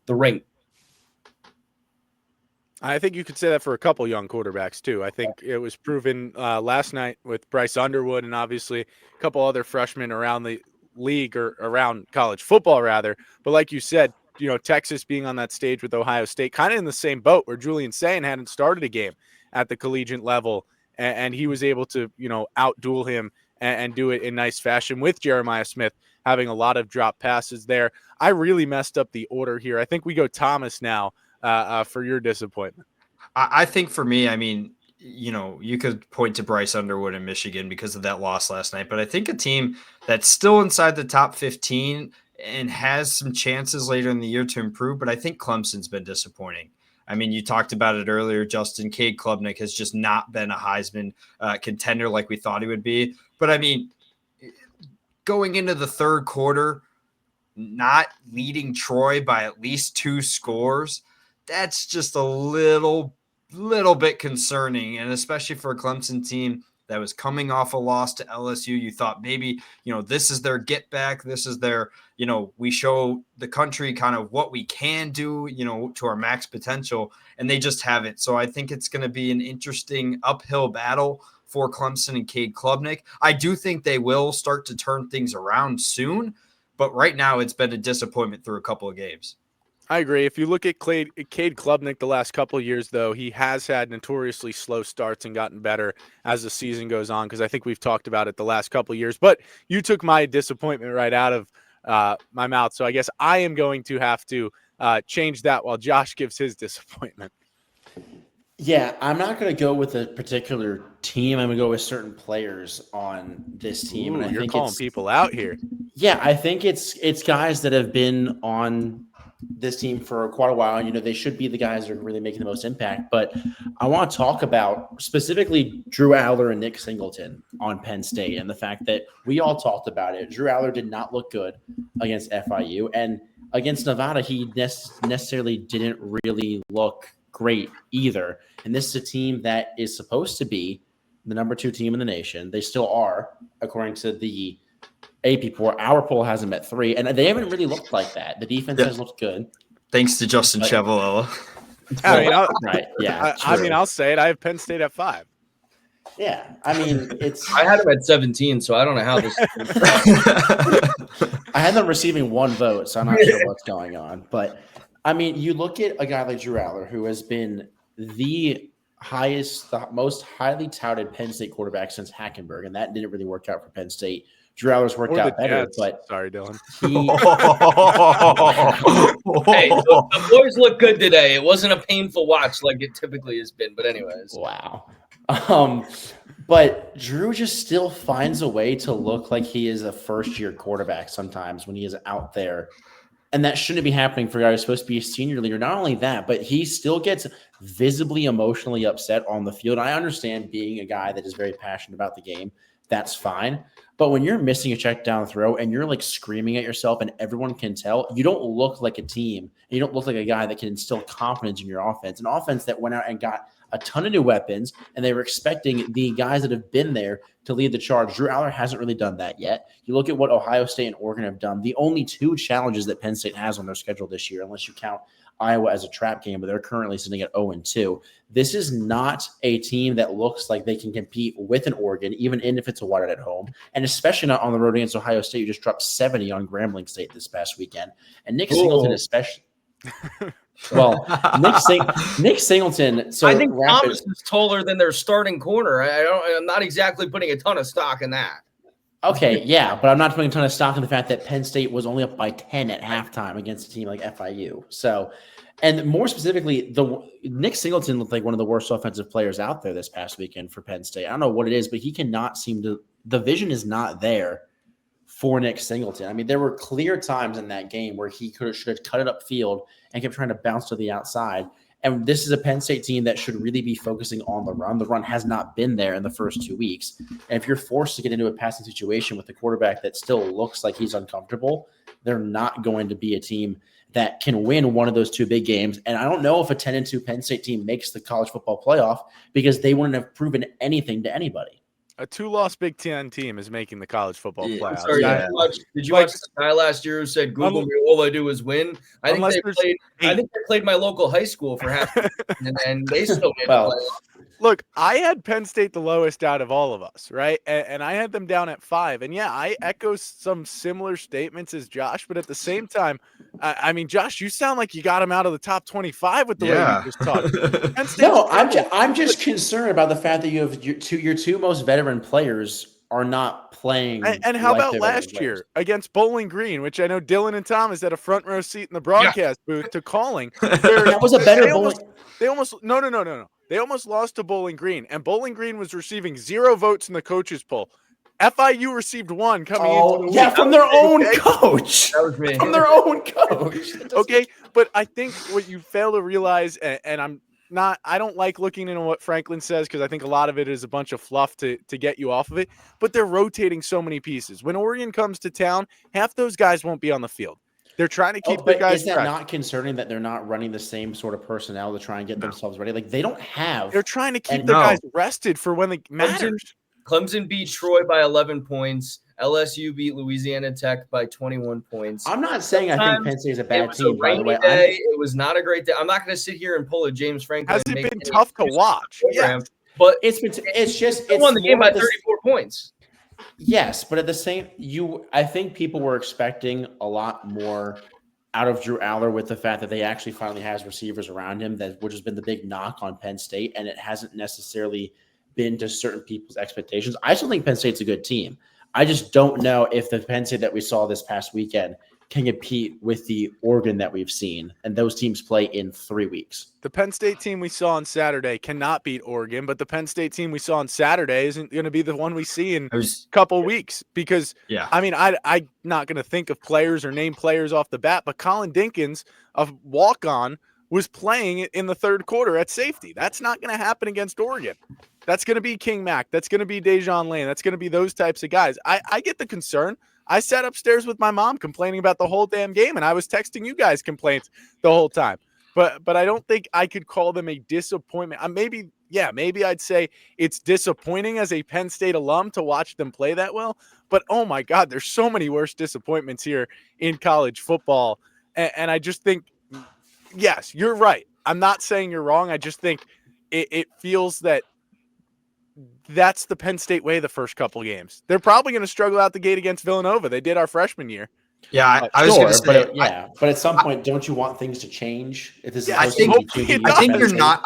the ring. I think you could say that for a couple young quarterbacks too. I think it was proven last night with Bryce Underwood and obviously a couple other freshmen around the league or around college football rather. But like you said, Texas being on that stage with Ohio State, kind of in the same boat where Julian Sayin hadn't started a game at the collegiate level and he was able to, outduel him and do it in nice fashion with Jeremiah Smith having a lot of drop passes there. I really messed up the order here. I think we go Thomas now. For your disappointment? I think for me, I mean, you could point to Bryce Underwood in Michigan because of that loss last night, but I think a team that's still inside the top 15 and has some chances later in the year to improve, but I think Clemson's been disappointing. I mean, you talked about it earlier, Justin. Cade Klubnik has just not been a Heisman contender like we thought he would be. But I mean, going into the third quarter, not leading Troy by at least 2 scores, that's just a little bit concerning. And especially for a Clemson team that was coming off a loss to LSU, you thought maybe, this is their get back. This is their, we show the country kind of what we can do, to our max potential, and they just haven't. So I think it's going to be an interesting uphill battle for Clemson and Cade Klubnik. I do think they will start to turn things around soon, but right now it's been a disappointment through a couple of games. I agree. If you look at Cade Klubnik the last couple of years, though, he has had notoriously slow starts and gotten better as the season goes on because I think we've talked about it the last couple of years. But you took my disappointment right out of my mouth, so I guess I am going to have to change that while Josh gives his disappointment. Yeah, I'm not going to go with a particular team. I'm going to go with certain players on this team. Ooh, and I you're think calling people out here. Yeah, I think it's guys that have been on this team for quite a while. They should be the guys that are really making the most impact. But I want to talk about specifically Drew Aller and Nick Singleton on Penn State and the fact that we all talked about it. Drew Aller did not look good against FIU. And against Nevada, he necessarily didn't really look great either. And this is a team that is supposed to be the number 2 team in the nation. They still are, according to the AP poll. Our poll has them at 3, and they haven't really looked like that. The defense has looked good. Thanks to Justin Chevrolet. Right. Yeah. I'll say it. I have Penn State at 5. Yeah. I mean, it's. I had him at 17, so I don't know how this. I had them receiving 1 vote, so I'm not sure what's going on. But I mean, you look at a guy like Drew Aller, who has been the most highly touted Penn State quarterback since Hackenberg, and that didn't really work out for Penn State. Drew Aller's worked out better, but sorry, Dylan. Hey, the boys look good today. It wasn't a painful watch like it typically has been, but anyways. Wow. But Drew just still finds a way to look like he is a first-year quarterback sometimes when he is out there. And that shouldn't be happening for a guy who's supposed to be a senior leader. Not only that, but he still gets visibly emotionally upset on the field. I understand being a guy that is very passionate about the game, that's fine. But when you're missing a check down throw and you're like screaming at yourself and everyone can tell, you don't look like a team. And you don't look like a guy that can instill confidence in your offense. An offense that went out and got a ton of new weapons, and they were expecting the guys that have been there to lead the charge. Drew Aller hasn't really done that yet. You look at what Ohio State and Oregon have done. The only two challenges that Penn State has on their schedule this year, unless you count Iowa as a trap game, but they're currently sitting at 0-2. This is not a team that looks like they can compete with an Oregon, even if it's a whiteout at home, and especially not on the road against Ohio State. You just dropped 70 on Grambling State this past weekend. And Nick Singleton especially – well, Nick Singleton. So I think Thomas is taller than their starting corner. I'm not exactly putting a ton of stock in that. Okay, yeah, but I'm not putting a ton of stock in the fact that Penn State was only up by 10 at halftime against a team like FIU. So, and more specifically, Nick Singleton looked like one of the worst offensive players out there this past weekend for Penn State. I don't know what it is, but he cannot seem to – the vision is not there for Nick Singleton. I mean, there were clear times in that game where he should have cut it upfield and kept trying to bounce to the outside. And this is a Penn State team that should really be focusing on the run. The run has not been there in the first 2 weeks. And if you're forced to get into a passing situation with a quarterback that still looks like he's uncomfortable, they're not going to be a team that can win one of those two big games. And I don't know if a 10-2 Penn State team makes the college football playoff because they wouldn't have proven anything to anybody. A 2-loss Big Ten team is making the college football playoffs. Sorry, did you watch the guy last year who said, Google me, all I do is win? I think they played my local high school for half and they still made the playoffs. Look, I had Penn State the lowest out of all of us, right? And I had them down at 5. And yeah, I echo some similar statements as Josh, but at the same time, I mean, Josh, you sound like you got him out of the top 25 with the way you just talked. No, I'm just concerned about the fact that you have your two most veteran players are not playing. And how about last year against Bowling Green, which I know Dylan and Thomas had a front row seat in the broadcast booth to calling. That was a better Bowling. No. They almost lost to Bowling Green, and Bowling Green was receiving 0 votes in the coaches poll. FIU received 1 coming into the from their own coach. That was me. From their own coach. Okay, but I think what you fail to realize, and I don't like looking into what Franklin says because I think a lot of it is a bunch of fluff to get you off of it, but they're rotating so many pieces. When Oregon comes to town, half those guys won't be on the field. They're trying to keep their guys. Is that not concerning that they're not running the same sort of personnel to try and get themselves ready? Like they don't have. They're trying to keep their guys rested for when it matters. Clemson beat Troy by 11 points. LSU beat Louisiana Tech by 21 points. I'm not saying I think Penn State is a bad team. By the way, it was not a great day. I'm not going to sit here and pull a James Franklin. Has it been tough to watch? Yeah, but it's won the game by 34 points. Yes, but at the same, I think people were expecting a lot more out of Drew Aller with the fact that they actually finally has receivers around him, which has been the big knock on Penn State, and it hasn't necessarily been to certain people's expectations. I still think Penn State's a good team. I just don't know if the Penn State that we saw this past weekend can compete with the Oregon that we've seen, and those teams play in 3 weeks. The Penn State team we saw on Saturday cannot beat Oregon, but the Penn State team we saw on Saturday isn't going to be the one we see in a couple weeks because, I mean, I'm not going to think of players or name players off the bat, but Colin Dinkins, a walk-on, was playing in the third quarter at safety. That's not going to happen against Oregon. That's going to be King Mack. That's going to be Dejon Lane. That's going to be those types of guys. I get the concern. I sat upstairs with my mom complaining about the whole damn game, and I was texting you guys complaints the whole time. But I don't think I could call them a disappointment. Maybe I'd say it's disappointing as a Penn State alum to watch them play that well. But, oh, my God, there's so many worse disappointments here in college football. And I just think, yes, you're right. I'm not saying you're wrong. I just think it feels that that's the Penn State way the first couple of games. They're probably going to struggle out the gate against Villanova. They did our freshman year. Yeah, I was going to say, but at some point, don't you want things to change? If this is I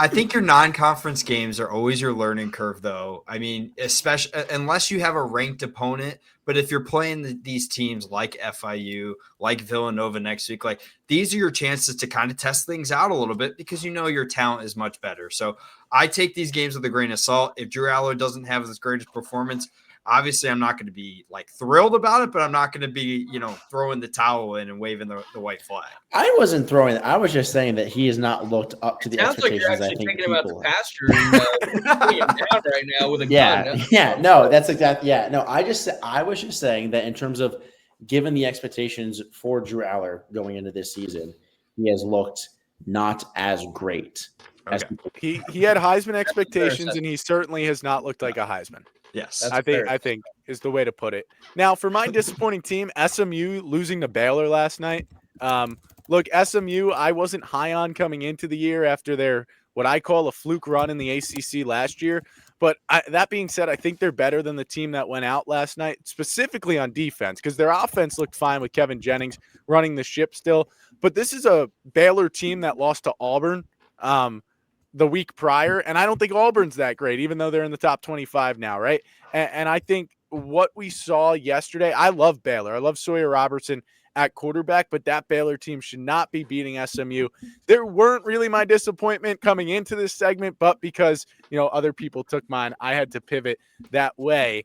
think your non-conference games are always your learning curve, though. I mean, especially unless you have a ranked opponent. But if you're playing these teams like FIU, like Villanova next week, like these are your chances to kind of test things out a little bit because you know your talent is much better. So I take these games with a grain of salt. If Drew Aller doesn't have his greatest performance, Obviously, I'm not going to be like thrilled about it, but I'm not going to be, throwing the towel in and waving the white flag. I wasn't throwing it. I was just saying that he has not looked up to the Sounds like you're expectations. actually I think taking him out people to pasture and putting him down right now with a gun. No, that's exactly. Yeah, no, I was just saying that in terms of given the expectations for Drew Aller going into this season, he has looked not as great. As He had Heisman expectations, and he certainly has not looked like a Heisman. Yes, I think is the way to put it. Now, for my disappointing team, SMU losing to Baylor last night. Look, SMU, I wasn't high on coming into the year after their what I call a fluke run in the ACC last year. But that being said, I think they're better than the team that went out last night, specifically on defense, because their offense looked fine with Kevin Jennings running the ship still. But this is a Baylor team that lost to Auburn the week prior, and I don't think Auburn's that great, even though they're in the top 25 now, right? And I think what we saw yesterday, I love Baylor. I love Sawyer Robertson at quarterback, but that Baylor team should not be beating SMU. There weren't really my disappointment coming into this segment, but because, other people took mine, I had to pivot that way.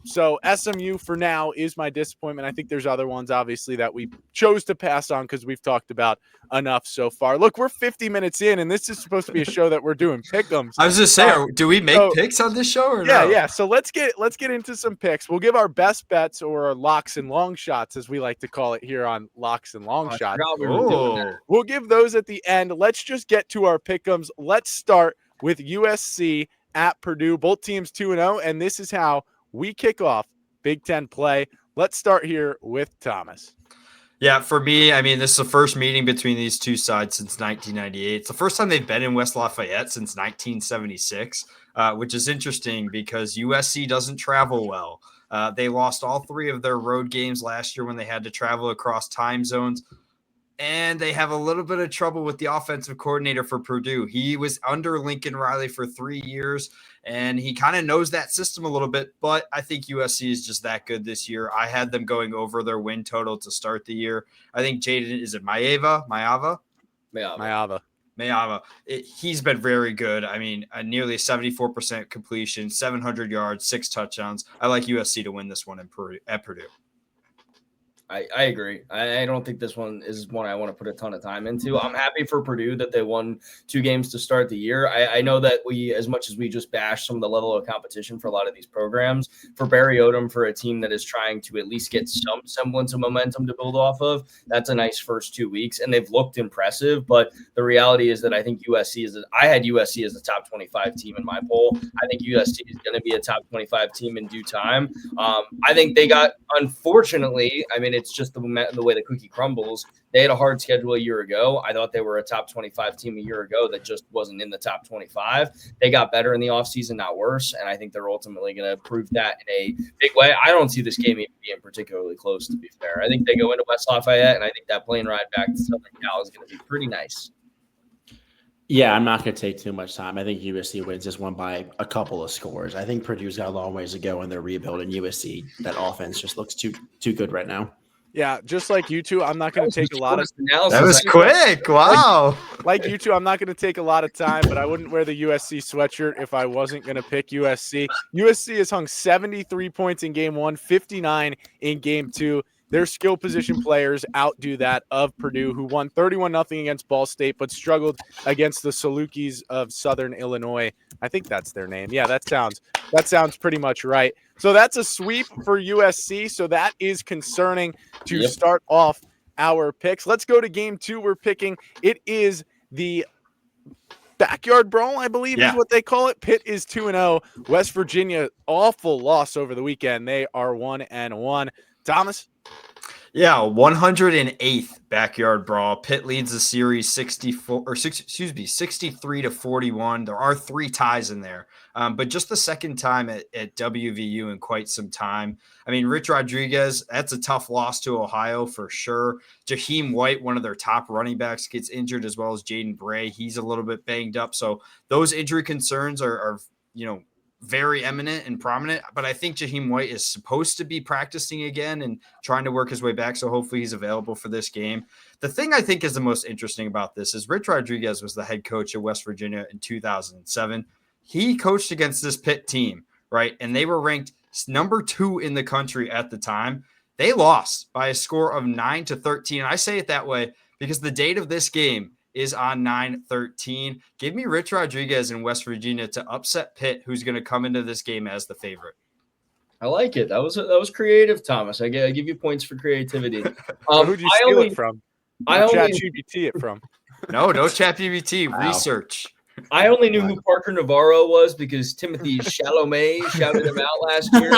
So SMU for now is my disappointment. I think there's other ones, obviously, that we chose to pass on because we've talked about enough so far. Look, we're 50 minutes in, and this is supposed to be a show that we're doing pick'ems. I was just saying, do we make picks on this show or no? Yeah. So let's get into some picks. We'll give our best bets or our locks and long shots, as we like to call it here on Locks and Long Shots. We'll give those at the end. Let's just get to our pick'ems. Let's start with USC at Purdue. Both teams 2-0, and this is how we kick off Big Ten play. Let's start here with Thomas. Yeah, for me, this is the first meeting between these two sides since 1998. It's the first time they've been in West Lafayette since 1976, which is interesting because USC doesn't travel well. They lost all 3 of their road games last year when they had to travel across time zones. And they have a little bit of trouble with the offensive coordinator for Purdue. He was under Lincoln Riley for 3 years, and he kind of knows that system a little bit, but I think USC is just that good this year. I had them going over their win total to start the year. I think Jaden, is it Mayava? He's been very good. Nearly 74% completion, 700 yards, 6 touchdowns. I like USC to win this one at Purdue. I agree. I don't think this one is one I want to put a ton of time into. I'm happy for Purdue that they won 2 games to start the year. I know that as much as we just bash some of the level of competition for a lot of these programs, for Barry Odom, for a team that is trying to at least get some semblance of momentum to build off of, that's a nice first 2 weeks. And they've looked impressive. But the reality is that I think I had USC as a top 25 team in my poll. I think USC is going to be a top 25 team in due time. I think they got, unfortunately, it's just the way the cookie crumbles. They had a hard schedule a year ago. I thought they were a top 25 team a year ago that just wasn't in the top 25. They got better in the offseason, not worse, and I think they're ultimately going to prove that in a big way. I don't see this game even being particularly close, to be fair. I think they go into West Lafayette, and I think that plane ride back to Southern Cal is going to be pretty nice. Yeah, I'm not going to take too much time. I think USC wins this one by a couple of scores. I think Purdue's got a long ways to go in their rebuild, and USC, that offense just looks too good right now. Yeah, just like you two, I'm not going to take a lot of analysis. That was quick. Wow. Like you two, I'm not going to take a lot of time, but I wouldn't wear the USC sweatshirt if I wasn't going to pick USC. USC has hung 73 points in game 1, 59 in game 2. Their skill position players outdo that of Purdue, who won 31-0 against Ball State, but struggled against the Salukis of Southern Illinois. I think that's their name. Yeah, that sounds pretty much right. So that's a sweep for USC. So that is concerning to start off our picks. Let's go to game 2. We're picking. It is the backyard brawl, I believe is what they call it. Pitt is 2-0. West Virginia, awful loss over the weekend. They are 1-1. Thomas? Yeah, 108th backyard brawl. Pitt leads the series 63-41. There are 3 ties in there, but just the second time at WVU in quite some time. Rich Rodriguez, that's a tough loss to Ohio for sure. Jaheim White, one of their top running backs, gets injured, as well as Jaden Bray. He's a little bit banged up. So those injury concerns are very eminent and prominent, but I think Jaheim White is supposed to be practicing again and trying to work his way back. So hopefully he's available for this game. The thing I think is the most interesting about this is Rich Rodriguez was the head coach of West Virginia in 2007. He coached against this Pitt team, right? And they were ranked number 2 in the country at the time. They lost by a score of 9-13. And I say it that way because the date of this game is on 9/13. Give me Rich Rodriguez in West Virginia to upset Pitt, who's going to come into this game as the favorite. I like it. That was creative, Thomas. I give you points for creativity. Who'd you steal it from? ChatGPT it from? No ChatGPT. Wow. Research. I only knew who Parker Navarro was because Timothy Chalamet shouted him out last year.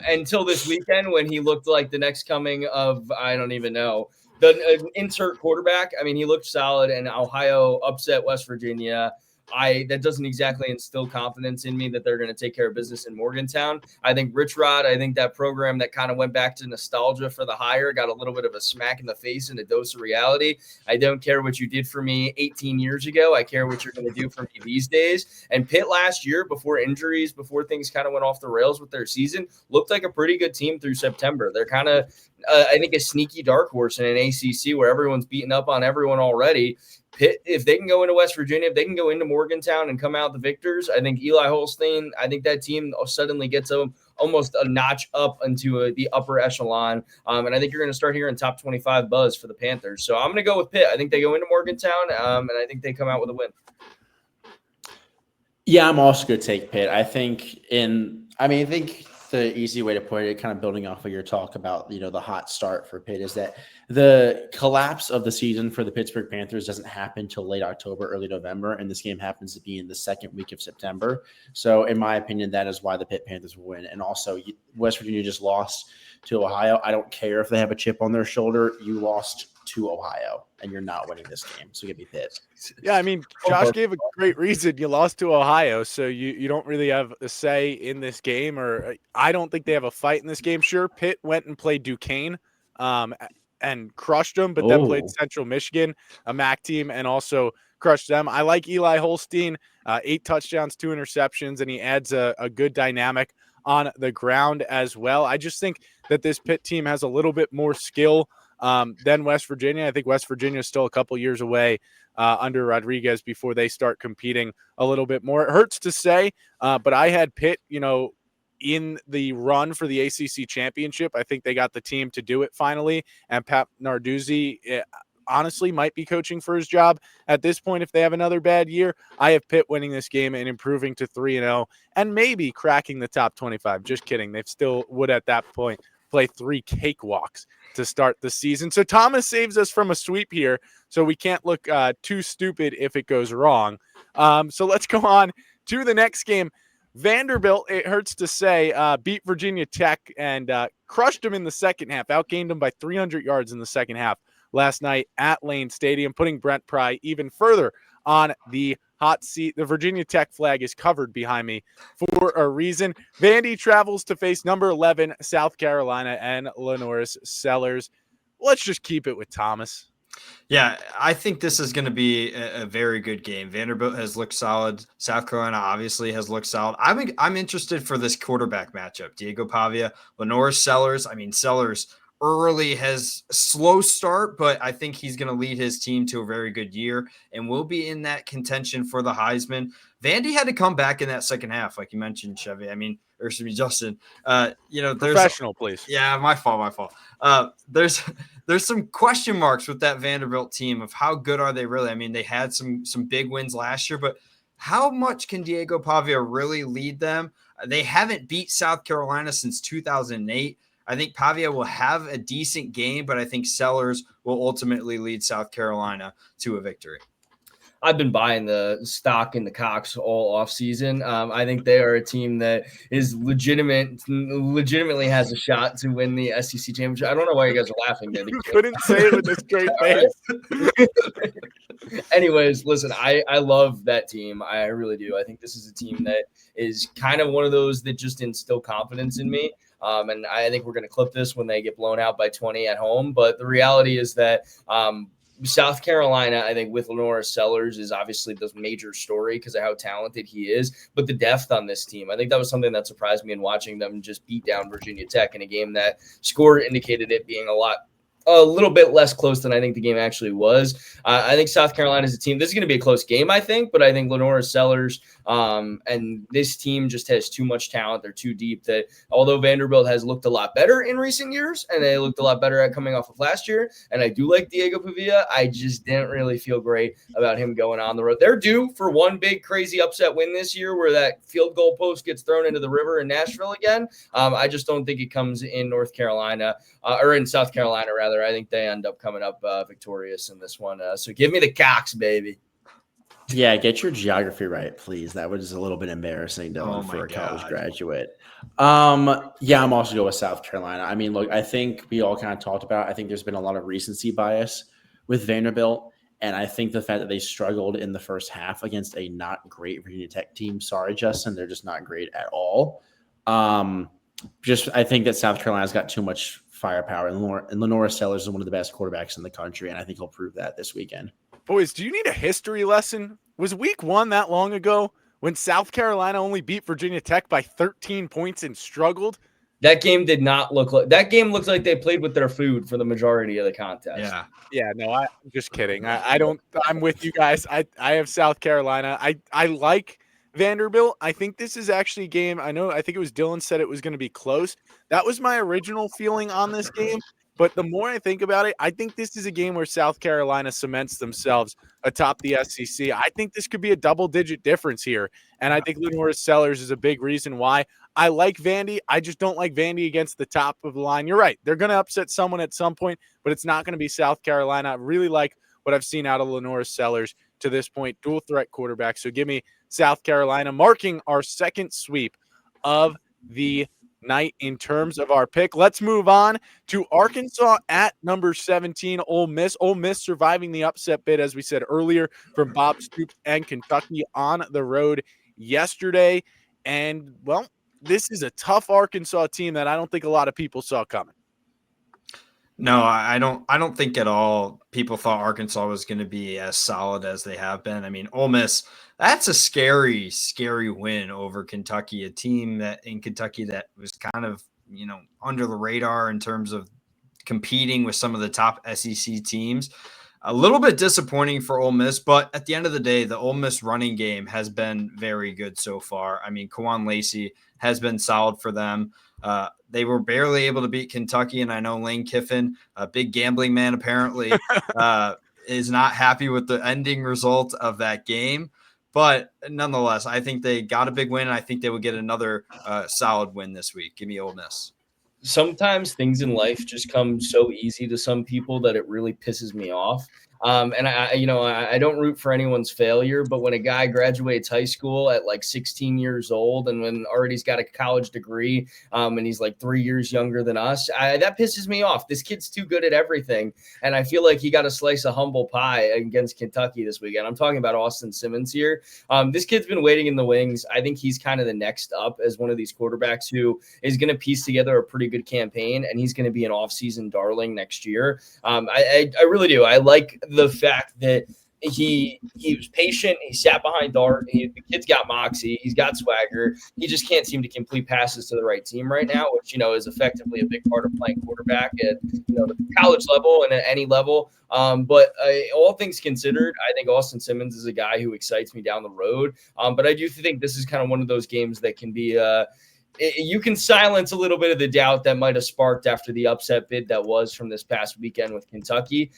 Until this weekend when he looked like the next coming of, I don't even know, the insert quarterback. I mean, he looked solid, and Ohio upset West Virginia. That doesn't exactly instill confidence in me that they're going to take care of business in Morgantown. I think Rich Rod, I think that program that kind of went back to nostalgia for the hire got a little bit of a smack in the face and a dose of reality. I don't care what you did for me 18 years ago. I care what you're going to do for me these days. And Pitt last year, before injuries, before things kind of went off the rails with their season, looked like a pretty good team through September. They're kind of, I think, a sneaky dark horse in an ACC where everyone's beating up on everyone already. Pitt, if they can go into West Virginia, if they can go into Morgantown and come out the victors, I think Eli Holstein, I think that team suddenly gets almost a notch up into the upper echelon. And I think you're going to start hearing top 25 buzz for the Panthers. So I'm going to go with Pitt. I think they go into Morgantown, and I think they come out with a win. Yeah, I'm also going to take Pitt. I think the easy way to put it, kind of building off of your talk about, the hot start for Pitt, is that the collapse of the season for the Pittsburgh Panthers doesn't happen till late October, early November, and this game happens to be in the second week of September. So in my opinion, that is why the Pitt Panthers will win. And also, West Virginia just lost to Ohio. I don't care if they have a chip on their shoulder. You lost to Ohio, and you're not winning this game. So give me Pitt. Yeah, I mean, Josh gave a great reason. You lost to Ohio, so you don't really have a say in this game, or I don't think they have a fight in this game. Sure, Pitt went and played Duquesne and crushed them, but then played Central Michigan, a MAC team, and also crushed them. I like Eli Holstein, 8 touchdowns, 2 interceptions, and he adds a good dynamic on the ground as well. I just think that this Pitt team has a little bit more skill than West Virginia. I think West Virginia is still a couple years away under Rodriguez before they start competing a little bit more. It hurts to say, but I had Pitt, in the run for the ACC championship. I think they got the team to do it finally, and Pat Narduzzi honestly might be coaching for his job at this point if they have another bad year. I have Pitt winning this game and improving to 3-0 and maybe cracking the top 25. Just kidding. They still would at that point play 3 cakewalks to start the season. So Thomas saves us from a sweep here, so we can't look too stupid if it goes wrong. So let's go on to the next game. Vanderbilt, it hurts to say, beat Virginia Tech and crushed them in the second half, outgained them by 300 yards in the second half last night at Lane Stadium, putting Brent Pry even further on the hot seat. The Virginia Tech flag is covered behind me for a reason. Vandy travels to face number 11 South Carolina and LaNorris Sellers. Let's just keep it with Thomas. Yeah, I think this is going to be a very good game. Vanderbilt has looked solid. South Carolina obviously has looked solid. I'm interested for this quarterback matchup. Diego Pavia, LaNorris Sellers. I mean, Sellers early has a slow start, but I think he's going to lead his team to a very good year and will be in that contention for the Heisman. Vandy had to come back in that second half, like you mentioned, Chevy. I mean, or should be Justin. There's professional, please. Yeah, my fault. There's some question marks with that Vanderbilt team of how good are they really. I mean, they had some big wins last year, but how much can Diego Pavia really lead them? They haven't beat South Carolina since 2008. I think Pavia will have a decent game, but I think Sellers will ultimately lead South Carolina to a victory. I've been buying the stock in the Cox all off season. I think they are a team that is legitimately has a shot to win the SEC championship. I don't know why you guys are laughing. You couldn't say it with a straight face. Anyways, listen, I love that team. I really do. I think this is a team that is kind of one of those that just instill confidence in me. And I think we're going to clip this when they get blown out by 20 at home. But the reality is that South Carolina, I think, with LaNorris Sellers is obviously the major story because of how talented he is. But the depth on this team, I think that was something that surprised me in watching them just beat down Virginia Tech in a game that score indicated it being a lot a little bit less close than I think the game actually was. I think South Carolina is a team. This is going to be a close game, I think, but I think Lenora Sellers and this team just has too much talent. They're too deep that although Vanderbilt has looked a lot better in recent years, and they looked a lot better at coming off of last year, and I do like Diego Pavia, I just didn't really feel great about him going on the road. They're due for one big crazy upset win this year where that field goal post gets thrown into the river in Nashville again. I just don't think it comes in North Carolina or in South Carolina, rather. I think they end up coming up victorious in this one. So give me the Cox, baby. Yeah, get your geography right, please. That was a little bit embarrassing, Dylan, for a college graduate. Yeah, I'm also going with South Carolina. I mean, look, I think we all kind of talked about, I think there's been a lot of recency bias with Vanderbilt. And I think the fact that they struggled in the first half against a not great Virginia Tech team, sorry, Justin, they're just not great at all. I think that South Carolina's got too much firepower, and Lenora Sellers is one of the best quarterbacks in the country, and I think he'll prove that this weekend. Boys, do you need a history lesson? Was week 1 that long ago when South Carolina only beat Virginia Tech by 13 points and struggled? That game did not look like – that game looked like they played with their food for the majority of the contest. Yeah, no, I'm just kidding. I'm with you guys. I have South Carolina. I like Vanderbilt. I think this is actually a game. I think it was Dylan said it was going to be close. That was my original feeling on this game. But the more I think about it, I think this is a game where South Carolina cements themselves atop the SEC. I think this could be a double-digit difference here. And I think Lenora Sellers is a big reason why. I like Vandy. I just don't like Vandy against the top of the line. You're right. They're going to upset someone at some point, but it's not going to be South Carolina. I really like what I've seen out of Lenora Sellers to this point, dual threat quarterback. So give me South Carolina, marking our second sweep of the night in terms of our pick. Let's move on to Arkansas at number 17, Ole Miss. Ole Miss surviving the upset bid, as we said earlier, from Bob Stoops and Kentucky on the road yesterday. And, well, this is a tough Arkansas team that I don't think a lot of people saw coming. No, I don't think at all people thought Arkansas was going to be as solid as they have been. I mean, Ole Miss, that's a scary, scary win over Kentucky, a team that in Kentucky that was kind of, under the radar in terms of competing with some of the top SEC teams. A little bit disappointing for Ole Miss, but at the end of the day, the Ole Miss running game has been very good so far. I mean, Kawan Lacey has been solid for them. They were barely able to beat Kentucky, and I know Lane Kiffin, a big gambling man apparently, is not happy with the ending result of that game. But nonetheless, I think they got a big win, and I think they would get another solid win this week. Give me Ole Miss. Sometimes things in life just come so easy to some people that it really pisses me off. And I don't root for anyone's failure, but when a guy graduates high school at like 16 years old and when already he's got a college degree and he's like 3 years younger than us, that pisses me off. This kid's too good at everything. And I feel like he got a slice of humble pie against Kentucky this weekend. I'm talking about Austin Simmons here. This kid's been waiting in the wings. I think he's kind of the next up as one of these quarterbacks who is going to piece together a pretty good campaign, and he's going to be an offseason darling next year. I really do. I like the fact that he was patient. He sat behind Dart. The kid's got moxie. He's got swagger. He just can't seem to complete passes to the right team right now, which, is effectively a big part of playing quarterback at, the college level and at any level. But all things considered, I think Austin Simmons is a guy who excites me down the road. But I do think this is kind of one of those games that can be you can silence a little bit of the doubt that might have sparked after the upset bid that was from this past weekend with Kentucky.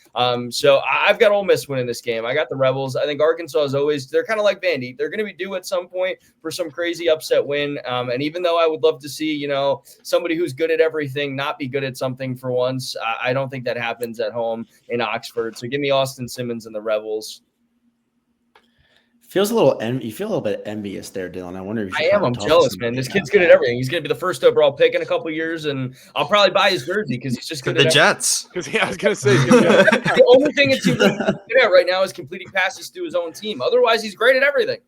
So I've got Ole Miss winning this game. I got the Rebels. I think Arkansas is always, they're kind of like Vandy. They're going to be due at some point for some crazy upset win. And even though I would love to see, somebody who's good at everything not be good at something for once, I don't think that happens at home in Oxford. So give me Austin Simmons and the Rebels. You feel a little bit envious there, Dylan. I wonder if I'm jealous, man. This kid's good at everything. He's going to be the first overall pick in a couple of years, and I'll probably buy his jersey because he's just good at the Jets. Because I was going to say, the only thing it's good at right now is completing passes to his own team. Otherwise, he's great at everything.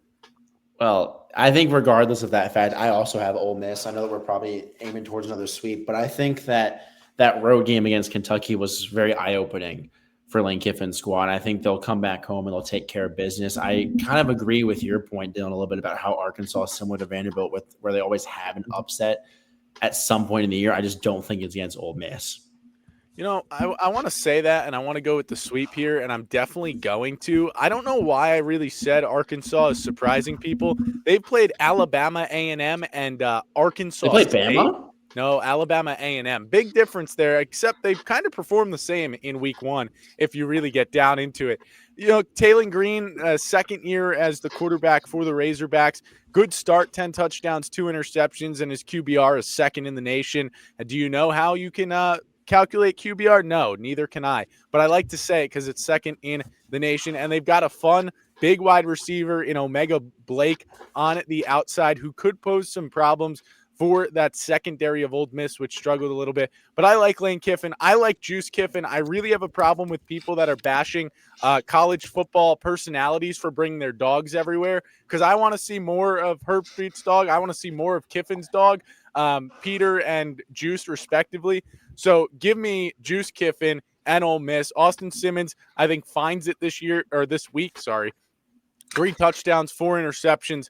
Well, I think regardless of that fact, I also have Ole Miss. I know that we're probably aiming towards another sweep, but I think that road game against Kentucky was very eye-opening for Lane Kiffin's squad. I think they'll come back home and they'll take care of business. I kind of agree with your point, Dylan, a little bit about how Arkansas is similar to Vanderbilt where they always have an upset at some point in the year. I just don't think it's against Ole Miss. I want to say that, and I want to go with the sweep here, and I'm definitely going to. I don't know why I really said Arkansas is surprising people. They've played Alabama A&M and They Arkansas play State. Bama? No, Alabama A&M. Big difference there, except they've kind of performed the same in week one if you really get down into it. Taylor Green, second year as the quarterback for the Razorbacks. Good start, 10 touchdowns, 2 interceptions, and his QBR is second in the nation. Do you know how you can calculate QBR? No, neither can I. But I like to say it because it's second in the nation, and they've got a fun, big wide receiver in Omega Blake on the outside who could pose some problems for that secondary of Ole Miss, which struggled a little bit. But I like Lane Kiffin. I like Juice Kiffin. I really have a problem with people that are bashing college football personalities for bringing their dogs everywhere, because I want to see more of Herbstreit's dog. I want to see more of Kiffin's dog, Peter and Juice, respectively. So give me Juice Kiffin and Ole Miss. Austin Simmons, I think, finds it this week. 3 touchdowns, 4 interceptions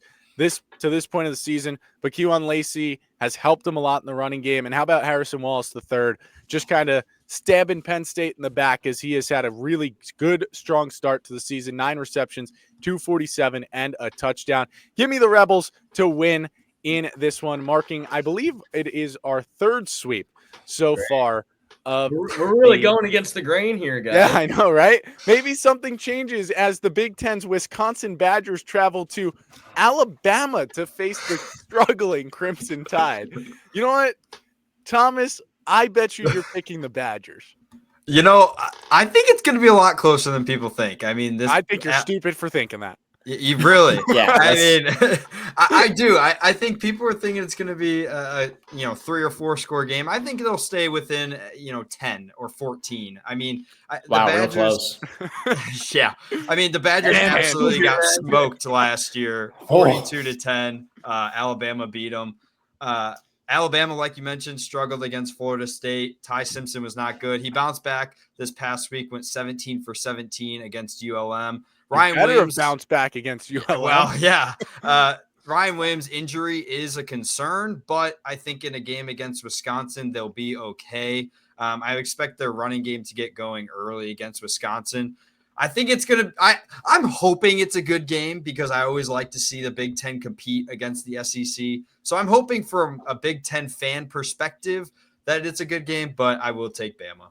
to this point of the season. But Keon Lacey has helped him a lot in the running game. And how about Harrison Wallace III, just kind of stabbing Penn State in the back, as he has had a really good, strong start to the season. 9 receptions, 247, and a touchdown. Give me the Rebels to win in this one, marking, I believe it is our 3rd sweep so far. We're really going against the grain here, guys. Yeah, I know, right? Maybe something changes as the Big Ten's Wisconsin Badgers travel to Alabama to face the struggling Crimson Tide. You know what, Thomas? I bet you're picking the Badgers. I think it's going to be a lot closer than people think. I mean, I think you're stupid for thinking that. You really? Yeah. I mean, I do. I think people are thinking it's going to be a 3 or 4 score game. I think they'll stay within 10 or 14. I mean, Wow, the real Badgers. close. Yeah, I mean the Badgers absolutely got smoked last year, 42-10. Alabama beat them. Alabama, like you mentioned, struggled against Florida State. Ty Simpson was not good. He bounced back this past week, went 17 for 17 against ULM. Ryan Williams bounced back against ULM. Well, yeah. Ryan Williams' injury is a concern, but I think in a game against Wisconsin, they'll be okay. I expect their running game to get going early against Wisconsin. I think it's going to – I'm hoping it's a good game because I always like to see the Big Ten compete against the SEC. So I'm hoping from a Big Ten fan perspective that it's a good game, but I will take Bama.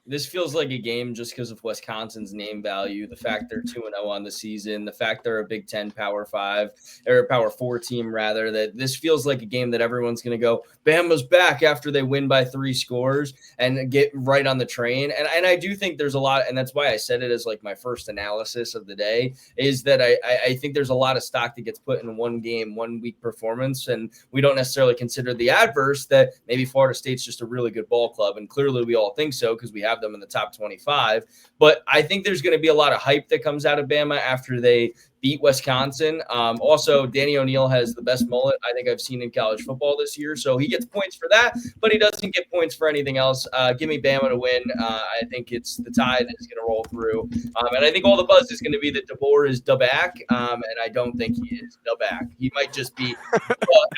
This feels like a game just because of Wisconsin's name value, the fact they're 2-0 on the season, the fact they're a Big Ten Power 5 or a Power 4 team, rather, that this feels like a game that everyone's going to go, Bama's back after they win by 3 scores and get right on the train. And I do think there's a lot, and that's why I said it as like my first analysis of the day, is that I think there's a lot of stock that gets put in one game, 1 week performance, and we don't necessarily consider the adverse that maybe Florida State's just a really good ball club, and clearly we all think so because we have them in the top 25. But I think there's going to be a lot of hype that comes out of Bama after they beat Wisconsin. Also, Danny O'Neal has the best mullet I think I've seen in college football this year, so he gets points for that, but he doesn't get points for anything else. Give me Bama to win. I think it's the Tide that is going to roll through, and I think all the buzz is going to be that DeBoer is the back, and I don't think he is the back. He might just be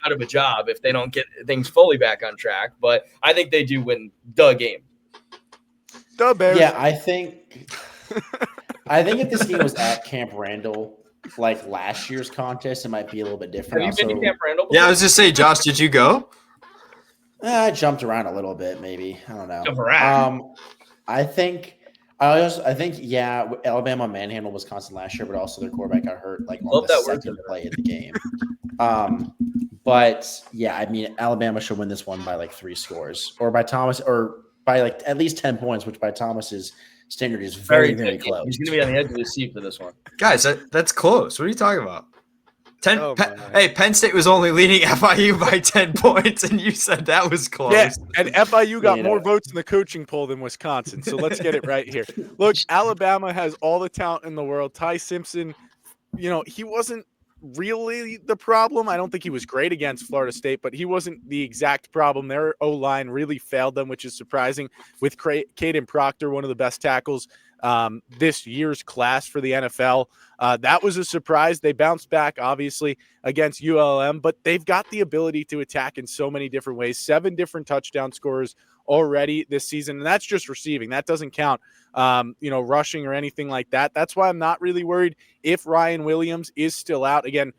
out of a job if they don't get things fully back on track, but I think they do win the game. The Bears. Yeah, I think if this game was at Camp Randall, like last year's contest, it might be a little bit different. Have you been to Camp Randall before? Yeah, I was just saying, Josh, did you go? I jumped around a little bit, maybe. I don't know. Jump around. I think Alabama manhandled Wisconsin last year, but also their quarterback got hurt like on the second play of the game. But yeah, I mean, Alabama should win this one by like 3 scores, or by Thomas, or by like at least 10 points, which by Thomas's standard is very, very close. He's going to be on the edge of the seat for this one. Guys, that's close. What are you talking about? Penn State was only leading FIU by 10 points, and you said that was close. Yeah, and FIU got more votes in the coaching poll than Wisconsin, so let's get it right here. Look, Alabama has all the talent in the world. Ty Simpson, he wasn't really the problem. I don't think he was great against Florida State, but he wasn't the exact problem. Their O-line really failed them, which is surprising, with Caden Proctor, one of the best tackles this year's class for the NFL. That was a surprise. They bounced back, obviously, against ULM, but they've got the ability to attack in so many different ways. 7 different touchdown scorers already this season, and that's just receiving. That doesn't count, rushing or anything like that. That's why I'm not really worried if Ryan Williams is still out. Again,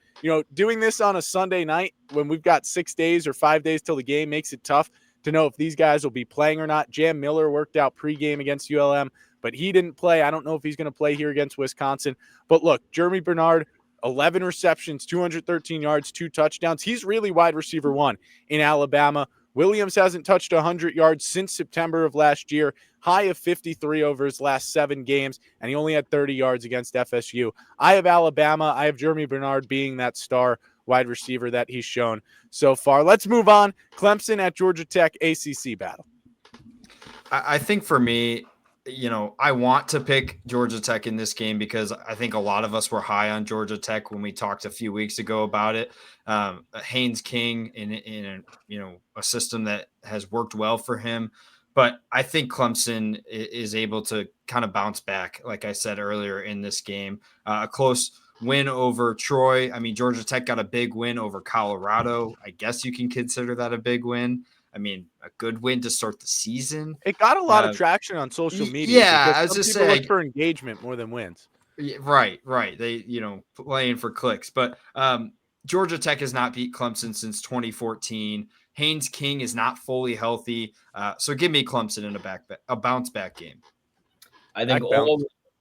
doing this on a Sunday night when we've got 6 days or 5 days till the game makes it tough to know if these guys will be playing or not. Jam Miller worked out pregame against ULM, but he didn't play. I don't know if he's going to play here against Wisconsin. But look, Jeremy Bernard, 11 receptions, 213 yards, 2 touchdowns. He's really wide receiver 1 in Alabama. Williams hasn't touched 100 yards since September of last year, high of 53 over his last 7 games, and he only had 30 yards against FSU. I have Alabama. I have Jeremy Bernard being that star wide receiver that he's shown so far. Let's move on. Clemson at Georgia Tech, ACC battle. I think for me, I want to pick Georgia Tech in this game because I think a lot of us were high on Georgia Tech when we talked a few weeks ago about it. Haynes King in a system that has worked well for him. But I think Clemson is able to kind of bounce back, like I said earlier in this game. A close win over Troy. I mean, Georgia Tech got a big win over Colorado. I guess you can consider that a big win. I mean, a good win to start the season. It got a lot of traction on social media. Yeah, I was just saying, look for engagement more than wins. Right. They, playing for clicks. But Georgia Tech has not beat Clemson since 2014. Haynes King is not fully healthy. So give me Clemson in a bounce back game. I think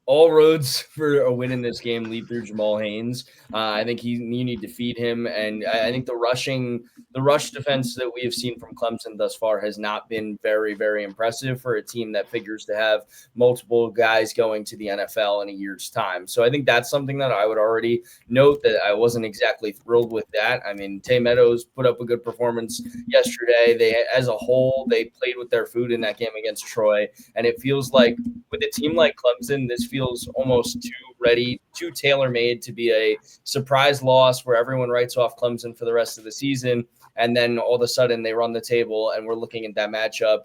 all roads for a win in this game lead through Jamal Haynes. I think you need to feed him, and I think the rush defense that we have seen from Clemson thus far has not been very, very impressive for a team that figures to have multiple guys going to the NFL in a year's time. So I think that's something that I would already note that I wasn't exactly thrilled with that. I mean, Tay Meadows put up a good performance yesterday. As a whole, they played with their food in that game against Troy, and it feels like with a team like Clemson, this feels almost too tailor-made to be a surprise loss where everyone writes off Clemson for the rest of the season. And then all of a sudden they run the table, and we're looking at that matchup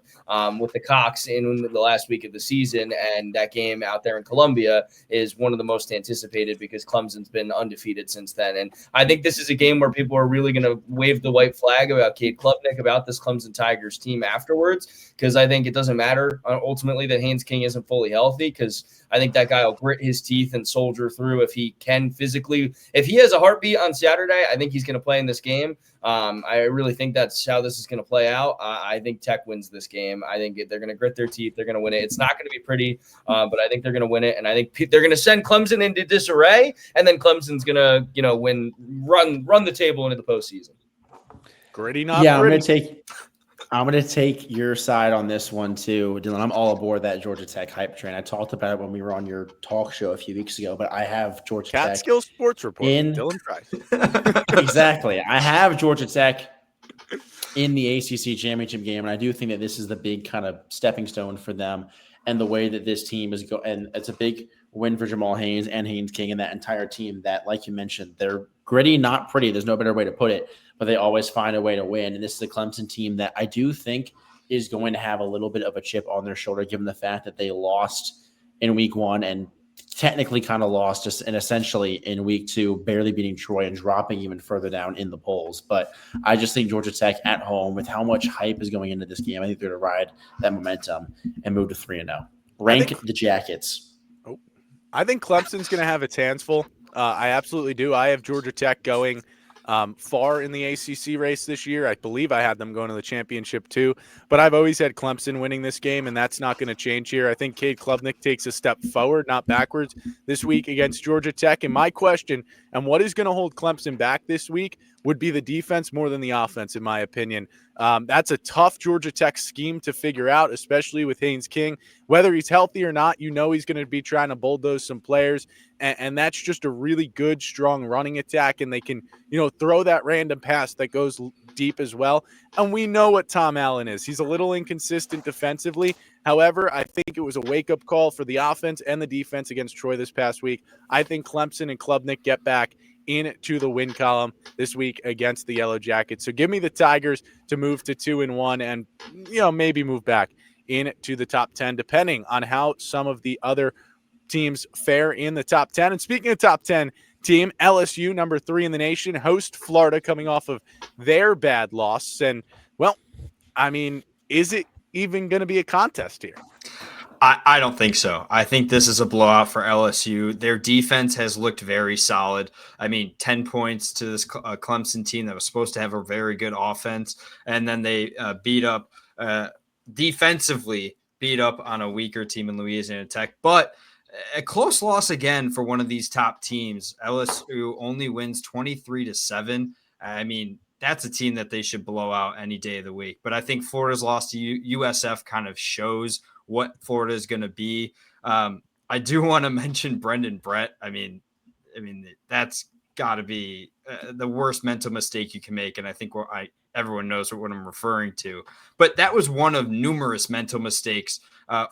with the Cox in the last week of the season. And that game out there in Columbia is one of the most anticipated because Clemson's been undefeated since then. And I think this is a game where people are really going to wave the white flag about Cade Klubnik, about this Clemson Tigers team afterwards, because I think it doesn't matter ultimately that Haynes King isn't fully healthy, because I think that guy will grit his teeth and soldier through if he can physically. If he has a heartbeat on Saturday, I think he's going to play in this game. I really think that's how this is going to play out. I think Tech wins this game. I think they're going to grit their teeth. They're going to win it. It's not going to be pretty, but I think they're going to win it. And I think they're going to send Clemson into disarray, and then Clemson's going to, run the table into the postseason. Gritty, not pretty. I'm going to take your side on this one too, Dylan. I'm all aboard that Georgia Tech hype train. I talked about it when we were on your talk show a few weeks ago, but I have Georgia Tech. Catskill Sports Report. Dylan Price. Exactly. I have Georgia Tech in the ACC championship game, and I do think that this is the big kind of stepping stone for them and the way that this team is going. And it's a big win for Jamal Haynes and Haynes King and that entire team that, like you mentioned, they're gritty, not pretty. There's no better way to put it, but they always find a way to win. And this is a Clemson team that I do think is going to have a little bit of a chip on their shoulder, given the fact that they lost in week 1 and technically kind of lost just and essentially in week 2, barely beating Troy and dropping even further down in the polls. But I just think Georgia Tech at home, with how much hype is going into this game, I think they're going to ride that momentum and move to 3-0. Rank the Jackets. I think Clemson's going to have its hands full. I absolutely do. I have Georgia Tech going far in the ACC race this year. I believe I had them going to the championship too, but I've always had Clemson winning this game, and that's not going to change here. I think Cade Klubnik takes a step forward, not backwards, this week against Georgia Tech. And my question, and what is going to hold Clemson back this week, would be the defense more than the offense, in my opinion. That's a tough Georgia Tech scheme to figure out, especially with Haynes King. Whether he's healthy or not, he's going to be trying to bulldoze some players, and that's just a really good, strong running attack, and they can, throw that random pass that goes deep as well. And we know what Tom Allen is. He's a little inconsistent defensively. However, I think it was a wake-up call for the offense and the defense against Troy this past week. I think Clemson and Klubnik get back into the win column this week against the Yellow Jackets. So give me the Tigers to move to 2-1 and, maybe move back into the top 10, depending on how some of the other teams fare in the top 10. And speaking of top 10 team, LSU, number 3 in the nation, host Florida coming off of their bad loss. And, well, I mean, is it even going to be a contest here? I don't think so. I think this is a blowout for LSU. Their defense has looked very solid. I mean, 10 points to this Clemson team that was supposed to have a very good offense. And then they defensively beat up on a weaker team in Louisiana Tech. But a close loss again for one of these top teams. LSU only wins 23-7. I mean, that's a team that they should blow out any day of the week. But I think Florida's loss to USF kind of shows what Florida is going to be. I do want to mention Brendan Brett. I mean, that's got to be the worst mental mistake you can make. And I think everyone knows what I'm referring to. But that was one of numerous mental mistakes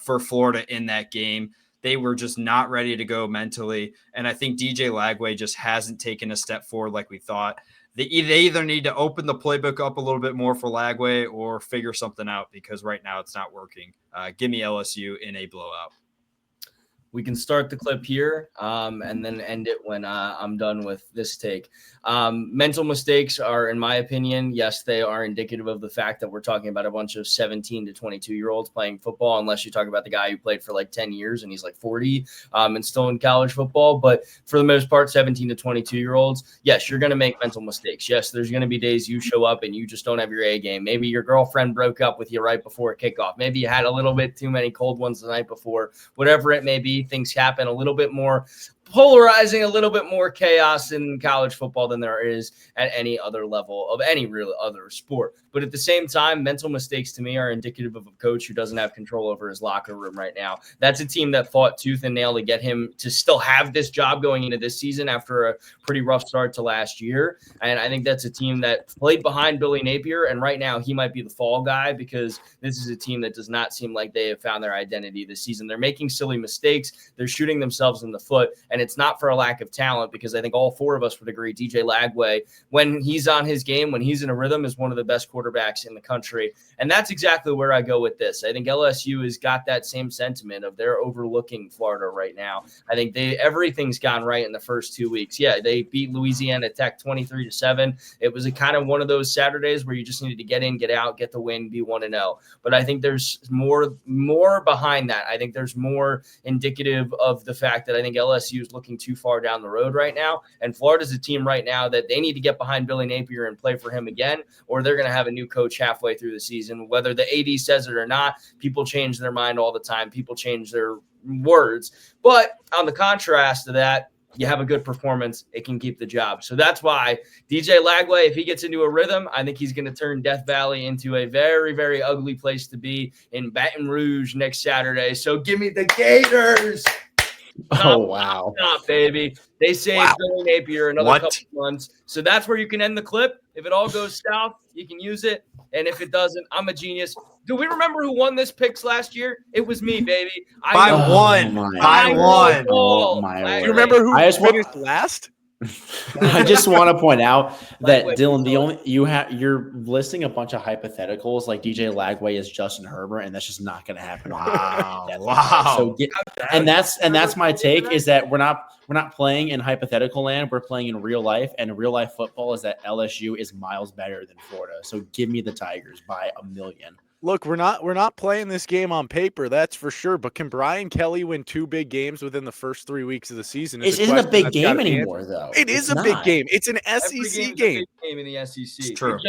for Florida in that game. They were just not ready to go mentally. And I think DJ Lagway just hasn't taken a step forward like we thought. They either need to open the playbook up a little bit more for Lagway or figure something out, because right now it's not working. Give me LSU in a blowout. We can start the clip here and then end it when I'm done with this take. Mental mistakes are, in my opinion, yes, they are indicative of the fact that we're talking about a bunch of 17 to 22-year-olds playing football, unless you talk about the guy who played for like 10 years and he's like 40 and still in college football. But for the most part, 17 to 22-year-olds, yes, you're going to make mental mistakes. Yes, there's going to be days you show up and you just don't have your A game. Maybe your girlfriend broke up with you right before kickoff. Maybe you had a little bit too many cold ones the night before. Whatever it may be, things happen. A little bit more polarizing, a little bit more chaos in college football than there is at any other level of any real other sport. But at the same time, mental mistakes to me are indicative of a coach who doesn't have control over his locker room right now. That's a team that fought tooth and nail to get him to still have this job going into this season after a pretty rough start to last year. And I think that's a team that played behind Billy Napier. And right now he might be the fall guy, because this is a team that does not seem like they have found their identity this season. They're making silly mistakes. They're shooting themselves in the foot. And it's not for a lack of talent, because I think all four of us would agree DJ Lagway, when he's on his game, when he's in a rhythm, is one of the best quarterbacks in the country. And that's exactly where I go with this. I think LSU has got that same sentiment of they're overlooking Florida right now. I think everything's gone right in the first 2 weeks. Yeah, they beat Louisiana Tech 23-7. It was a kind of one of those Saturdays where you just needed to get in, get out, get the win, be 1-0. But I think there's more behind that. I think there's more indicative of the fact that I think LSU is looking too far down the road right now. And Florida's a team right now that they need to get behind Billy Napier and play for him again, or they're going to have a new coach halfway through the season. Whether the AD says it or not, people change their mind all the time. People change their words. But on the contrast to that, you have a good performance, it can keep the job. So that's why DJ Lagway, if he gets into a rhythm, I think he's going to turn Death Valley into a very, very ugly place to be in Baton Rouge next Saturday. So give me the Gators. Wow. Stop, baby. They saved Billy Napier another couple of months. So that's where you can end the clip. If it all goes south, you can use it. And if it doesn't, I'm a genius. Do we remember who won this picks last year? It was me, baby. By one. Oh, my Do word. you remember who finished last? I just want to point out that Dylan, you're listing a bunch of hypotheticals like DJ Lagway is Justin Herbert, and that's just not going to happen. Wow. So that's my take, is that we're not playing in hypothetical land. We're playing in real life, and real life football is that LSU is miles better than Florida. So give me the Tigers by a million. Look, we're not playing this game on paper, that's for sure. But can Brian Kelly win 2 big games within the first 3 weeks of the season? It isn't a big game anymore, though. It is a big game. It's an SEC game. In the SEC. It's true.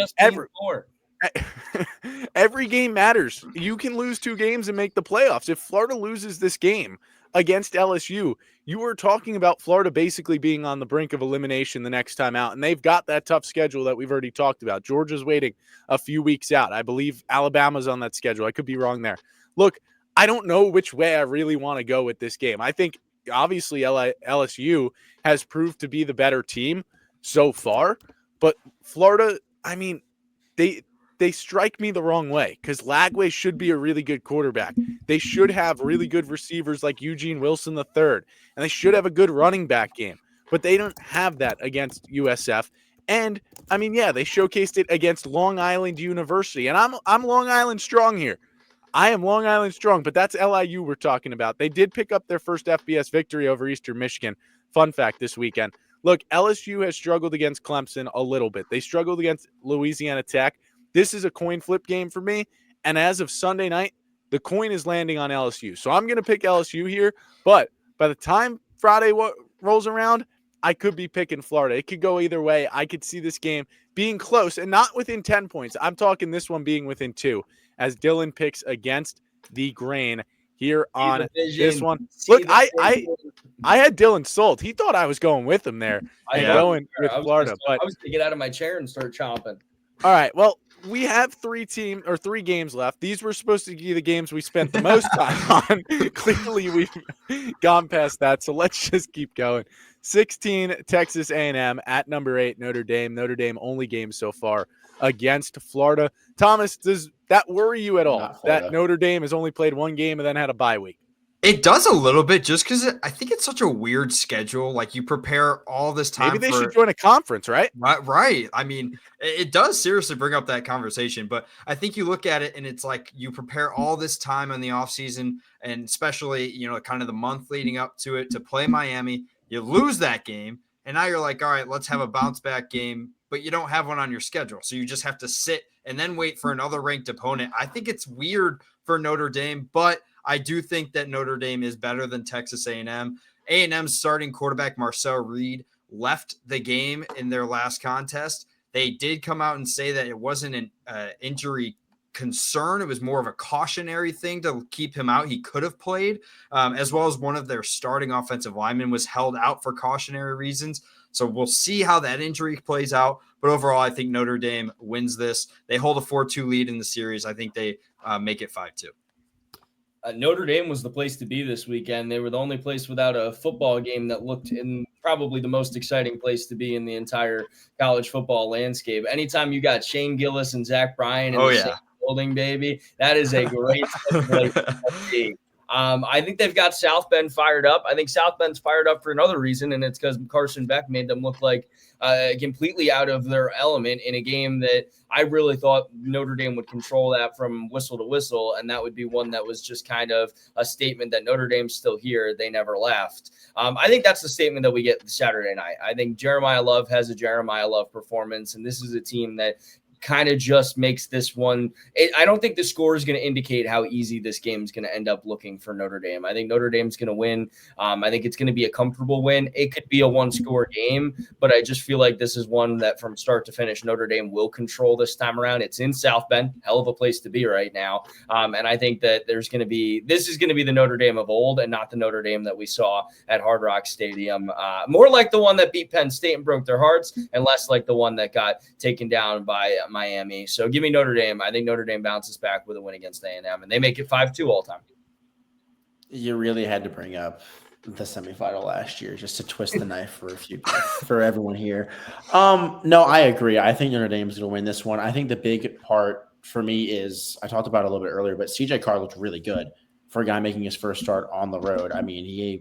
Every game matters. You can lose 2 games and make the playoffs. If Florida loses this game against LSU, you are talking about Florida basically being on the brink of elimination the next time out. And they've got that tough schedule that we've already talked about. Georgia's waiting a few weeks out. I believe Alabama's on that schedule. I could be wrong there. Look, I don't know which way I really want to go with this game. I think obviously LSU has proved to be the better team so far, but Florida, I mean, they strike me the wrong way, because Lagway should be a really good quarterback. They should have really good receivers like Eugene Wilson III, and they should have a good running back game. But they don't have that against USF. And, I mean, yeah, they showcased it against Long Island University. And I'm Long Island strong here. I am Long Island strong, but that's LIU we're talking about. They did pick up their first FBS victory over Eastern Michigan. Fun fact this weekend. Look, LSU has struggled against Clemson a little bit. They struggled against Louisiana Tech. This is a coin flip game for me. And as of Sunday night, the coin is landing on LSU. So I'm going to pick LSU here. But by the time Friday rolls around, I could be picking Florida. It could go either way. I could see this game being close and not within 10 points. I'm talking this one being within 2 as Dylan picks against the grain here on this one. Look, I had Dylan sold. He thought I was going with him there and going with Florida. But I was going to get out of my chair and start chomping. All right. Well, we have 3 games left. These were supposed to be the games we spent the most time on. Clearly, we've gone past that. So let's just keep going. 16, Texas A&M at number 8, Notre Dame. Notre Dame only game so far against Florida. Thomas, does that worry you at all that Notre Dame has only played 1 game and then had a bye week? It does a little bit just because I think it's such a weird schedule. Like you prepare all this time. Maybe they should join a conference, right? Right. I mean, it does seriously bring up that conversation, but I think you look at it and it's like you prepare all this time in the offseason and especially, kind of the month leading up to it to play Miami. You lose that game and now you're like, all right, let's have a bounce back game, but you don't have one on your schedule. So you just have to sit and then wait for another ranked opponent. I think it's weird for Notre Dame, but I do think that Notre Dame is better than Texas A&M. A&M's starting quarterback Marcel Reed left the game in their last contest. They did come out and say that it wasn't an injury concern. It was more of a cautionary thing to keep him out. He could have played, as well as one of their starting offensive linemen was held out for cautionary reasons. So we'll see how that injury plays out. But overall, I think Notre Dame wins this. They hold a 4-2 lead in the series. I think they make it 5-2. Notre Dame was the place to be this weekend. They were the only place without a football game that looked in probably the most exciting place to be in the entire college football landscape. Anytime you got Shane Gillis and Zach Bryan in the same building, baby, that is a great place to be. I think they've got South Bend fired up. I think South Bend's fired up for another reason, and it's because Carson Beck made them look like completely out of their element in a game that I really thought Notre Dame would control that from whistle to whistle, and that would be one that was just kind of a statement that Notre Dame's still here. They never left. I think that's the statement that we get Saturday night. I think Jeremiah Love has a Jeremiah Love performance, and this is a team that kind of just makes this one. I don't think the score is going to indicate how easy this game is going to end up looking for Notre Dame. I think Notre Dame's going to win. I think it's going to be a comfortable win. It could be a 1-score game, but I just feel like this is one that from start to finish, Notre Dame will control this time around. It's in South Bend, hell of a place to be right now. And I think that this is going to be the Notre Dame of old and not the Notre Dame that we saw at Hard Rock Stadium. More like the one that beat Penn State and broke their hearts and less like the one that got taken down by Miami. So give me Notre Dame. I think Notre Dame bounces back with a win against A&M, and they make it 5-2 all time. You really had to bring up the semifinal last year just to twist the knife for everyone here. No, I agree. I think Notre Dame is going to win this one. I think the big part for me is I talked about it a little bit earlier, but CJ Carr looked really good for a guy making his first start on the road. I mean, he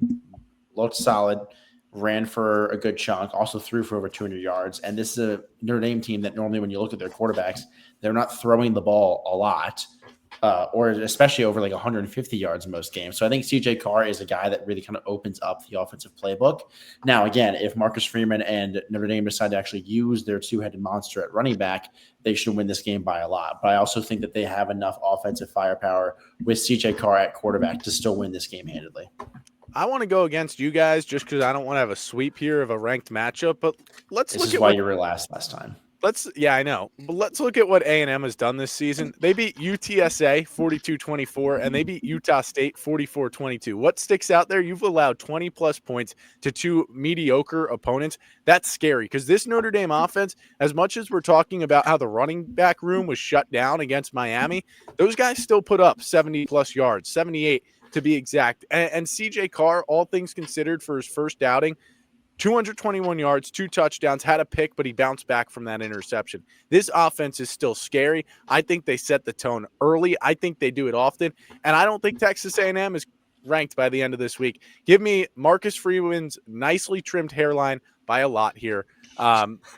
looked solid. Ran for a good chunk, also threw for over 200 yards. And this is a Notre Dame team that normally when you look at their quarterbacks, they're not throwing the ball a lot, or especially over like 150 yards in most games. So I think CJ Carr is a guy that really kind of opens up the offensive playbook. Now, again, if Marcus Freeman and Notre Dame decide to actually use their 2-headed monster at running back, they should win this game by a lot. But I also think that they have enough offensive firepower with CJ Carr at quarterback to still win this game handedly. I want to go against you guys just because I don't want to have a sweep here of a ranked matchup. But let's look at why you were last time. Yeah, I know. But let's look at what A&M has done this season. They beat UTSA 42-24, and they beat Utah State 44-22. What sticks out there? You've allowed 20-plus points to 2 mediocre opponents. That's scary because this Notre Dame offense, as much as we're talking about how the running back room was shut down against Miami, those guys still put up 70-plus yards, 78 to be exact. And CJ Carr, all things considered, for his first outing, 221 yards, 2 touchdowns, had a pick, but he bounced back from that interception. This offense is still scary. I think they set the tone early. I think they do it often. And I don't think Texas A&M is ranked by the end of this week. Give me Marcus Freeman's nicely trimmed hairline by a lot here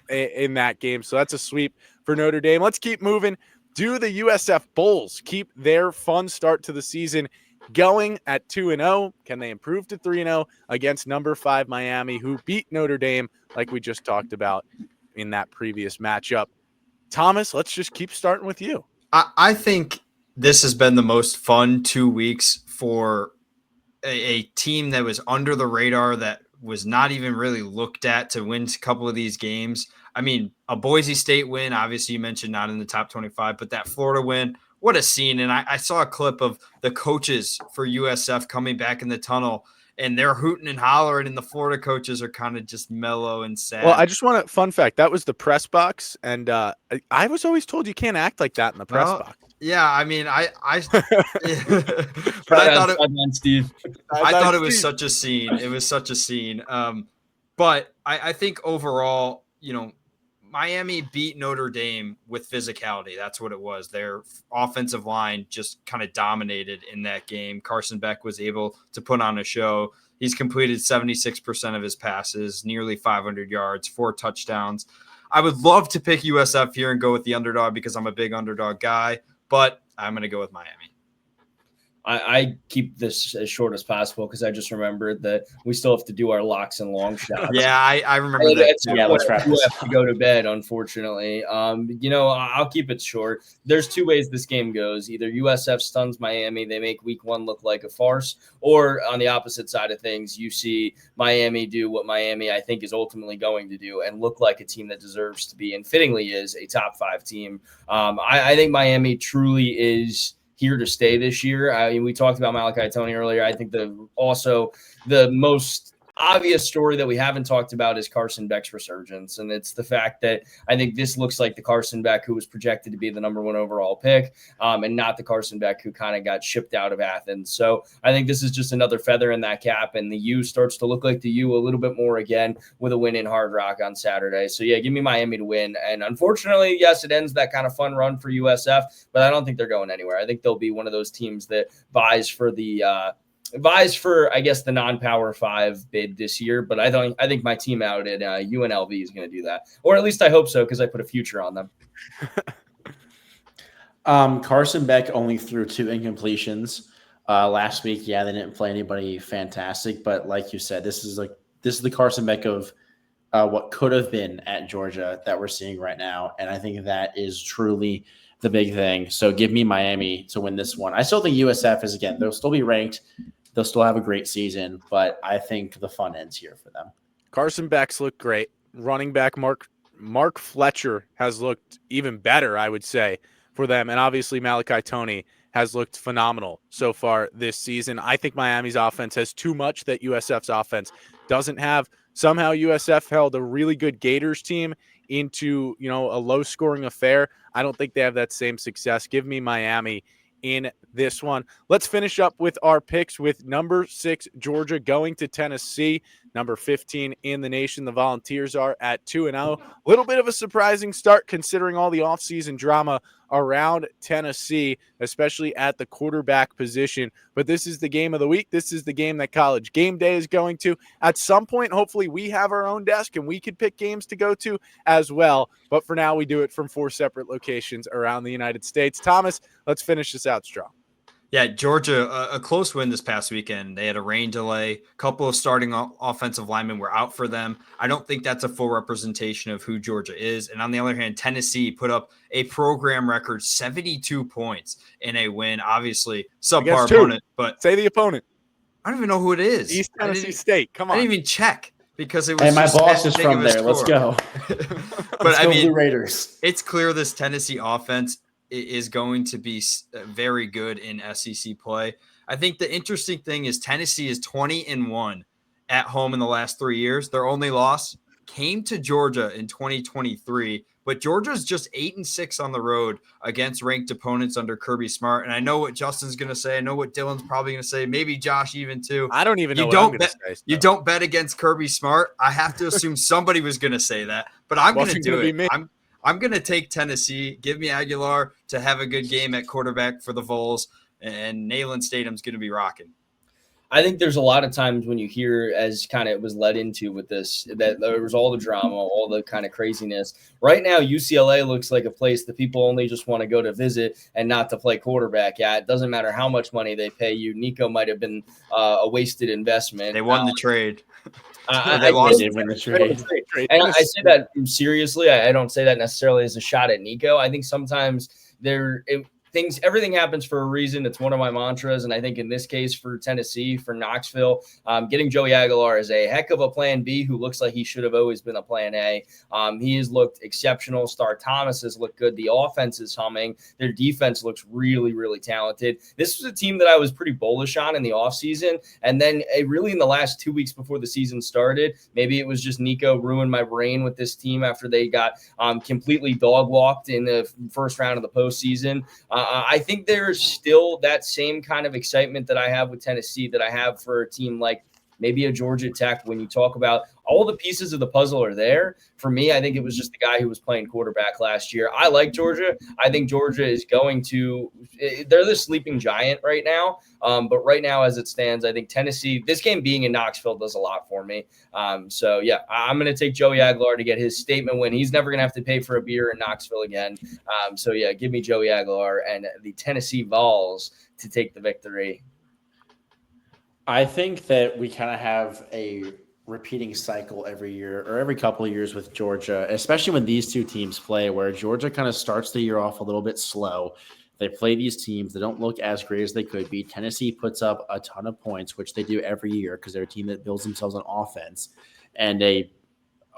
in that game. So that's a sweep for Notre Dame. Let's keep moving. Do the USF Bulls keep their fun start to the season going at 2-0? Can they improve to 3-0 against number 5 Miami, who beat Notre Dame like we just talked about in that previous matchup? Thomas, let's just keep starting with you. I think this has been the most fun 2 weeks for a team that was under the radar, that was not even really looked at to win a couple of these games. I mean, a Boise State win, obviously you mentioned not in the top 25, but that Florida win, what a scene. And I saw a clip of the coaches for USF coming back in the tunnel, and they're hooting and hollering, and the Florida coaches are kind of just mellow and sad. Well, I just want to, fun fact, that was the press box, and I was always told you can't act like that in the press box. Yeah, I mean, but I thought it was such a scene. It was such a scene. But I think overall, Miami beat Notre Dame with physicality. That's what it was. Their offensive line just kind of dominated in that game. Carson Beck was able to put on a show. He's completed 76% of his passes, nearly 500 yards, 4 touchdowns. I would love to pick USF here and go with the underdog because I'm a big underdog guy, but I'm going to go with Miami. I keep this as short as possible because I just remembered that we still have to do our locks and long shots. Yeah, I remember that. Yeah, let's wrap this. Have to go to bed, unfortunately. I'll keep it short. There's 2 ways this game goes. Either USF stuns Miami, they make week 1 look like a farce, or on the opposite side of things, you see Miami do what Miami I think is ultimately going to do and look like a team that deserves to be, and fittingly is, a top 5 team. I think Miami truly is here to stay this year. I mean, we talked about Malachi Tony earlier. I think the most obvious story that we haven't talked about is Carson Beck's resurgence. And it's the fact that I think this looks like the Carson Beck who was projected to be the number 1 overall pick, and not the Carson Beck who kind of got shipped out of Athens. So I think this is just another feather in that cap, and the U starts to look like the U a little bit more again with a win in Hard Rock on Saturday. So yeah, give me Miami to win. And unfortunately, yes, it ends that kind of fun run for USF, but I don't think they're going anywhere. I think they'll be one of those teams that vies for, I guess, the non-Power 5 bid this year. But I think my team out at UNLV is going to do that. Or at least I hope so, because I put a future on them. Carson Beck only threw 2 incompletions last week. Yeah, they didn't play anybody fantastic. But like you said, this is the Carson Beck of what could have been at Georgia that we're seeing right now. And I think that is truly the big thing. So give me Miami to win this one. I still think USF is, again, they'll still be ranked. They'll still have a great season, but I think the fun ends here for them. Carson Beck's looked great. Running back Mark Fletcher has looked even better, I would say, for them. And obviously Malachi Tony has looked phenomenal so far this season. I think Miami's offense has too much that USF's offense doesn't have. Somehow USF held a really good Gators team into, a low-scoring affair. I don't think they have that same success. Give me Miami in this one. Let's finish up with our picks with number 6 Georgia going to Tennessee. Number 15 in the nation, the Volunteers are at 2-0. A little bit of a surprising start considering all the offseason drama around Tennessee, especially at the quarterback position. But this is the game of the week. This is the game that College Game Day is going to. At some point, hopefully we have our own desk and we could pick games to go to as well. But for now, we do it from 4 separate locations around the United States. Thomas, let's finish this out strong. Yeah, Georgia, a close win this past weekend. They had a rain delay. A couple of starting offensive linemen were out for them. I don't think that's a full representation of who Georgia is. And on the other hand, Tennessee put up a program record 72 points in a win. Obviously, subpar opponent. But say the opponent. I don't even know who it is. East Tennessee State. Come on. I didn't even check because it was. Hey, my boss is from there. Let's go. But I mean, Blue Raiders. It's clear this Tennessee offense is going to be very good in SEC play. I think the interesting thing is Tennessee is 20-1 at home in the last 3 years. Their only loss came to Georgia in 2023, but Georgia's just 8-6 on the road against ranked opponents under Kirby Smart. And I know what Justin's going to say. I know what Dylan's probably going to say. Maybe Josh even too. I don't even know what I'm going to say. You don't bet against Kirby Smart. I have to assume somebody was going to say that, but I'm going to do it. I'm going to take Tennessee. Give me Aguilar to have a good game at quarterback for the Vols, and Neyland Stadium's going to be rocking. I think there's a lot of times when you hear, as kind of it was led into with this, that there was all the drama, all the kind of craziness. Right now, UCLA looks like a place that people only just want to go to visit and not to play quarterback at. It doesn't matter how much money they pay you. Nico might have been a wasted investment. They won the trade. I did win the trade. And I say that seriously. I don't say that necessarily as a shot at Nico. I think sometimes everything happens for a reason. It's one of my mantras. And I think in this case for Tennessee, for Knoxville, getting Joey Aguilar is a heck of a plan B who looks like he should have always been a plan A. He has looked exceptional. Star Thomas has looked good. The offense is humming. Their defense looks really, really talented. This was a team that I was pretty bullish on in the offseason. And then really in the last 2 weeks before the season started, maybe it was just Nico ruined my brain with this team after they got completely dog walked in the first round of the postseason. I think there's still that same kind of excitement that I have with Tennessee that I have for a team like maybe a Georgia Tech. When you talk about all the pieces of the puzzle are there. For me, I think it was just the guy who was playing quarterback last year. I like Georgia. I think Georgia is going to – they're the sleeping giant right now. But right now, as it stands, I think Tennessee – this game being in Knoxville does a lot for me. So, yeah, I'm going to take Joey Aguilar to get his statement win. He's never going to have to pay for a beer in Knoxville again. So, yeah, give me Joey Aguilar and the Tennessee Vols to take the victory. I think that we kind of have a repeating cycle every year or every couple of years with Georgia, especially when these two teams play, where Georgia kind of starts the year off a little bit slow. They play these teams. They don't look as great as they could be. Tennessee puts up a ton of points, which they do every year because they're a team that builds themselves on offense and a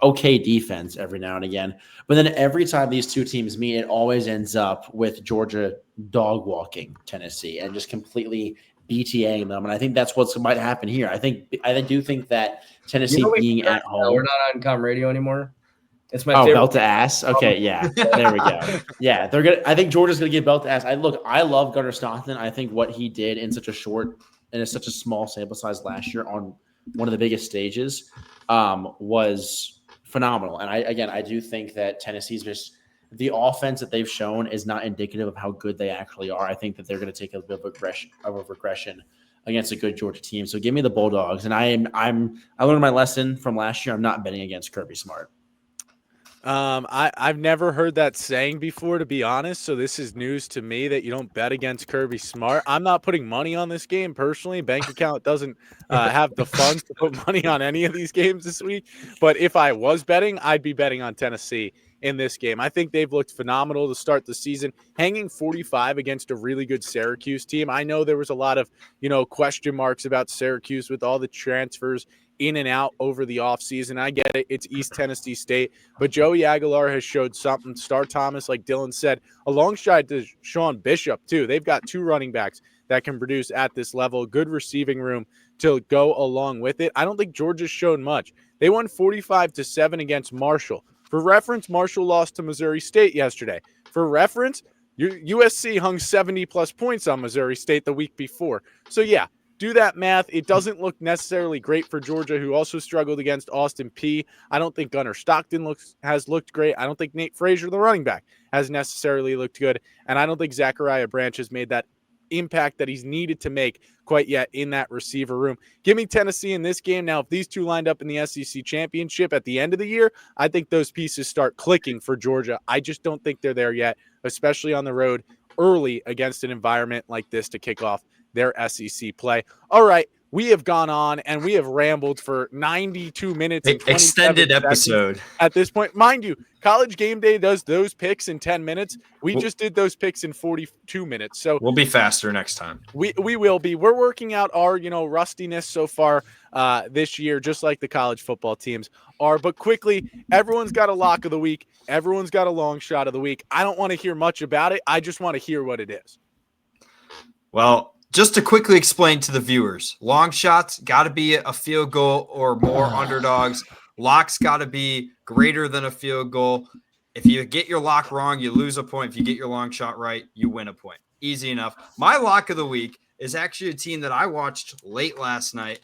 okay defense every now and again. But then every time these two teams meet, it always ends up with Georgia dog walking Tennessee and just completely BTAing them. And I think that's what might happen here. I do think that Tennessee being at home. We're not on Com Radio anymore. It's my favorite. Belt to ass. Okay, yeah. There we go. Yeah, they're gonna. I think Georgia's gonna get belt to ass. I love Gunnar Stockton. I think what he did in such a small sample size last year on one of the biggest stages was phenomenal. And I do think that Tennessee's just the offense that they've shown is not indicative of how good they actually are. I think that they're going to take a bit of regression against a good Georgia team. So give me the Bulldogs. And I learned my lesson from last year. I'm not betting against Kirby Smart. I've never heard that saying before, to be honest. So this is news to me that you don't bet against Kirby Smart. I'm not putting money on this game personally. Bank account doesn't have the funds to put money on any of these games this week. But if I was betting, I'd be betting on Tennessee in this game. I think they've looked phenomenal to start the season, hanging 45 against a really good Syracuse team. I know there was a lot of, question marks about Syracuse with all the transfers in and out over the offseason. I get it. It's East Tennessee State. But Joey Aguilar has showed something. Star Thomas, like Dylan said, alongside to Sean Bishop, too. They've got two running backs that can produce at this level. Good receiving room to go along with it. I don't think Georgia's shown much. They won 45-7 against Marshall. For reference, Marshall lost to Missouri State yesterday. For reference, USC hung 70-plus points on Missouri State the week before. So, yeah, do that math. It doesn't look necessarily great for Georgia, who also struggled against Austin Peay. I don't think Gunnar Stockton has looked great. I don't think Nate Frazier, the running back, has necessarily looked good. And I don't think Zachariah Branch has made that impact that he's needed to make quite yet in that receiver room. Give me Tennessee in this game. Now, if these two lined up in the SEC championship at the end of the year, I think those pieces start clicking for Georgia. I just don't think they're there yet, especially on the road early against an environment like this to kick off their SEC play. All right, we have gone on and we have rambled for 92 minutes. Extended episode at this point. Mind you, College Game Day does those picks in 10 minutes. We just did those picks in 42 minutes. So we'll be faster next time. We will be. We're working out our, rustiness so far this year, just like the college football teams are. But quickly, everyone's got a lock of the week. Everyone's got a long shot of the week. I don't want to hear much about it. I just want to hear what it is. Well, just to quickly explain to the viewers, long shots got to be a field goal or more underdogs. Locks got to be greater than a field goal. If you get your lock wrong, you lose a point. If you get your long shot right, you win a point. Easy enough. My lock of the week is actually a team that I watched late last night.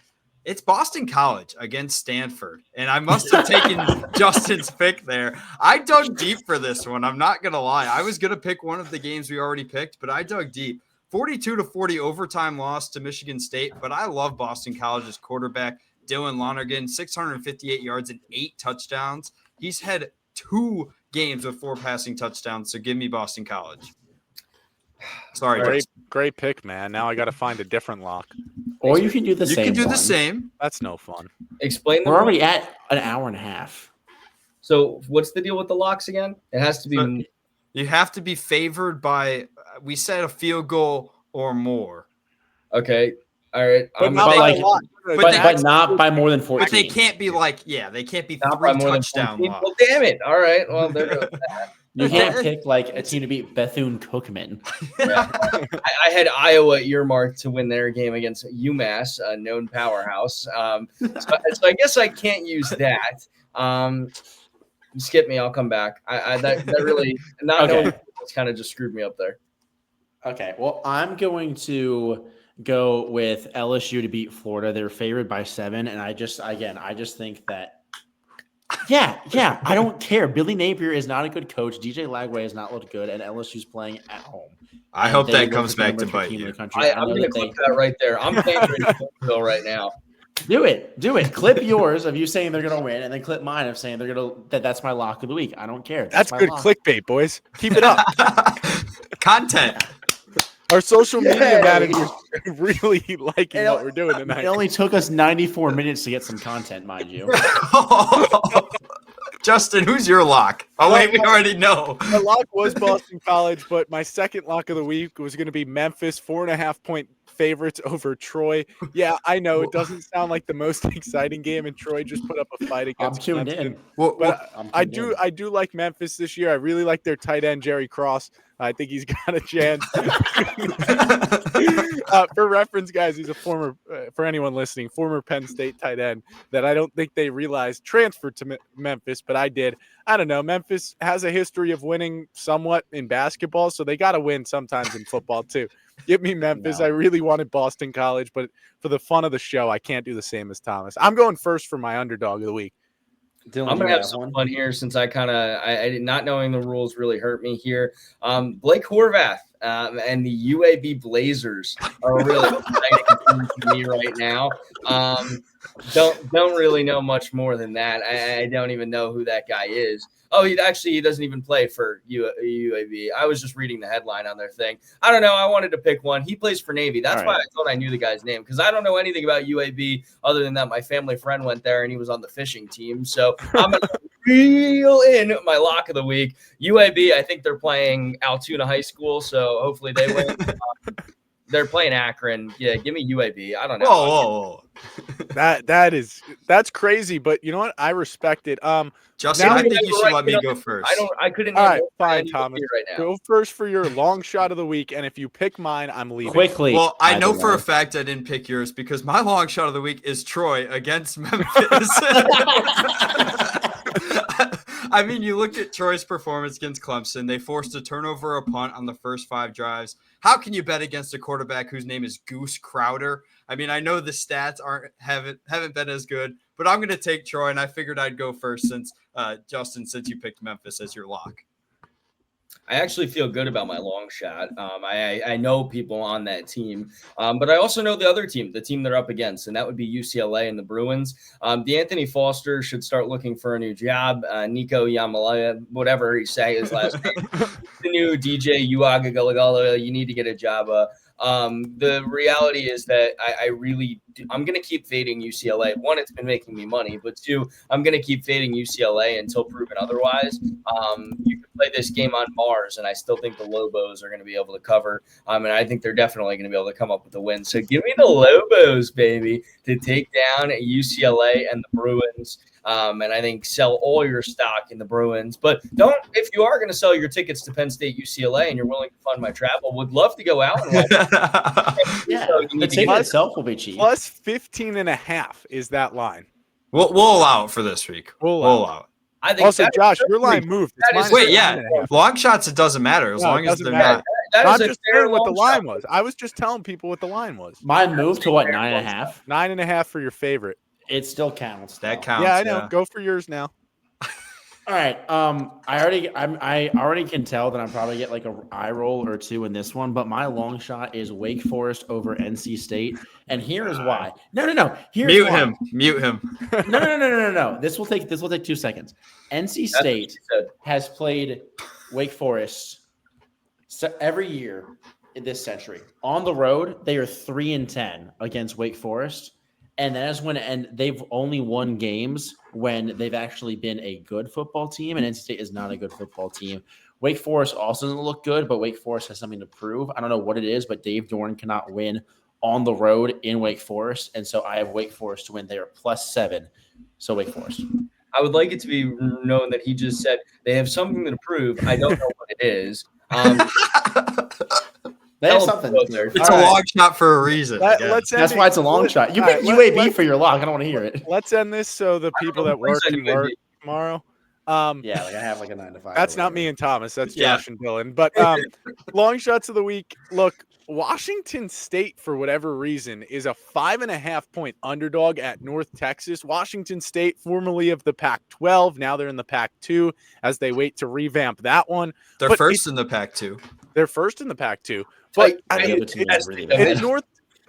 It's Boston College against Stanford. And I must have taken Justin's pick there. I dug deep for this one. I'm not going to lie. I was going to pick one of the games we already picked, but I dug deep. 42-40 overtime loss to Michigan State, but I love Boston College's quarterback, Dylan Lonergan, 658 yards and 8 touchdowns. He's had 2 games with 4 passing touchdowns, so give me Boston College. Sorry, great pick, man. Now I got to find a different lock. Or you can do the same. You can do one. the same. That's no fun. Explain. We're already at an hour and a half. So what's the deal with the locks again? It has to be. You have to be favored by, we said, a field goal or more. Okay. All right. But not by more than 14. But they can't be they can't be not 3 touchdown locks. Well, damn it. All right. Well, there goes that. You can't pick like a team to beat Bethune-Cookman. Yeah. I had Iowa earmarked to win their game against UMass, a known powerhouse. So I guess I can't use that. Skip me. I'll come back. That really not knowing it's kind of just screwed me up there. Okay. Well, I'm going to go with LSU to beat Florida. They're favored by 7, and I just think that. Yeah. I don't care. Billy Napier is not a good coach. DJ Lagway has not looked good, and LSU's playing at home. I hope that comes back to bite you. I'm going to clip that right there. I'm favoring Bill right now. Do it. Clip yours of you saying they're going to win, and then clip mine of saying they're going to. That's my lock of the week. I don't care. That's good clickbait, boys. Keep it up. Content. Our social media managers really liking what we're doing tonight. It only took us 94 minutes to get some content, mind you. Justin, who's your lock? Oh, wait, we already know. My lock was Boston College, but my second lock of the week was going to be Memphis, 4.5-point favorites over Troy. Yeah, I know it doesn't sound like the most exciting game, and Troy just put up a fight against Clemson. But I do like Memphis this year. I really like their tight end, Jerry Cross. I think he's got a chance. For reference, guys, he's a former, for anyone listening, former Penn State tight end that I don't think they realized transferred to Memphis, but I did. I don't know. Memphis has a history of winning somewhat in basketball, so they got to win sometimes in football too. Give me Memphis. No. I really wanted Boston College, but for the fun of the show, I can't do the same as Thomas. I'm going first for my underdog of the week. Dylan, I'm going to have some fun here since I did not knowing the rules really hurt me here. Blake Horvath and the UAB Blazers are really exciting to me right now. Don't really know much more than that. I don't even know who that guy is. Oh, he doesn't even play for UAB. I was just reading the headline on their thing. I don't know. I wanted to pick one. He plays for Navy. That's why I thought I knew the guy's name, because I don't know anything about UAB other than that my family friend went there and he was on the fishing team. So I'm going to reel in my lock of the week. UAB, I think they're playing Altoona High School, so hopefully they win. They're playing Akron. Yeah, give me UAB. I don't know. Whoa. That's crazy, but you know what? I respect it. Justin, I think you should let me go first. I couldn't. All right, fine, Thomas. Right now. Go first for your long shot of the week, and if you pick mine, I'm leaving. Quickly. Well, I know for a fact I didn't pick yours because my long shot of the week is Troy against Memphis. I mean, you look at Troy's performance against Clemson. They forced a turnover, a punt on the first 5 drives. How can you bet against a quarterback whose name is Goose Crowder? I mean, I know the stats haven't been as good, but I'm going to take Troy, and I figured I'd go first since Justin, since you picked Memphis as your lock. I actually feel good about my long shot. I know people on that team, but I also know the other team, the team they're up against, and that would be UCLA and the Bruins. DeAnthony Foster should start looking for a new job. Nico Yamalaya, whatever he say his last name, the new DJ Uaga, you need to get a job. The reality is that I'm going to keep fading UCLA. 1, it's been making me money, but 2, I'm going to keep fading UCLA until proven otherwise. You can play this game on Mars, and I still think the Lobos are going to be able to cover. And I think they're definitely going to be able to come up with a win. So give me the Lobos, baby, to take down UCLA and the Bruins. And I think sell all your stock in the Bruins. But if you are going to sell your tickets to Penn State, UCLA, and you're willing to fund my travel, would love to go out and watch. Yeah, the ticket itself will be cheap. Plus 15.5 is that line. We'll allow it for this week. We'll allow it. I think also, Josh, your line moved. Long shots, it doesn't matter as long as they're not. I'm just saying what the line was. I was just telling people what the line was. Mine moved to what, 9.5? 9.5 for your favorite. It still counts. That counts. Yeah, I know. Go for yours now. All right. I already can tell that I'm probably get like a eye roll or two in this one, but my long shot is Wake Forest over NC State, and here is why. No. Here's why. Mute him. No. This will take 2 seconds. NC That's what State she said. has played Wake Forest every year in this century. On the road, they are 3-10 against Wake Forest. And they've only won games when they've actually been a good football team, and NC State is not a good football team. Wake Forest also doesn't look good, but Wake Forest has something to prove. I don't know what it is, but Dave Dorn cannot win on the road in Wake Forest, and so I have Wake Forest to win. They are +7, so Wake Forest. I would like it to be known that he just said they have something to prove. I don't know what it is. They have something. It's a long shot for a reason. That's why it's a long shot. You pick UAB for your lock. I don't want to hear it. Let's end this so the people that work can work tomorrow. Yeah, like I have like a 9 to 5. That's not me and Thomas. That's Josh and Dylan. But long shots of the week. Look, Washington State, for whatever reason, is a 5.5-point underdog at North Texas. Washington State, formerly of the Pac-12, now they're in the Pac-2 as they wait to revamp that one. They're first in the Pac-2. They're first in the Pac-2. But really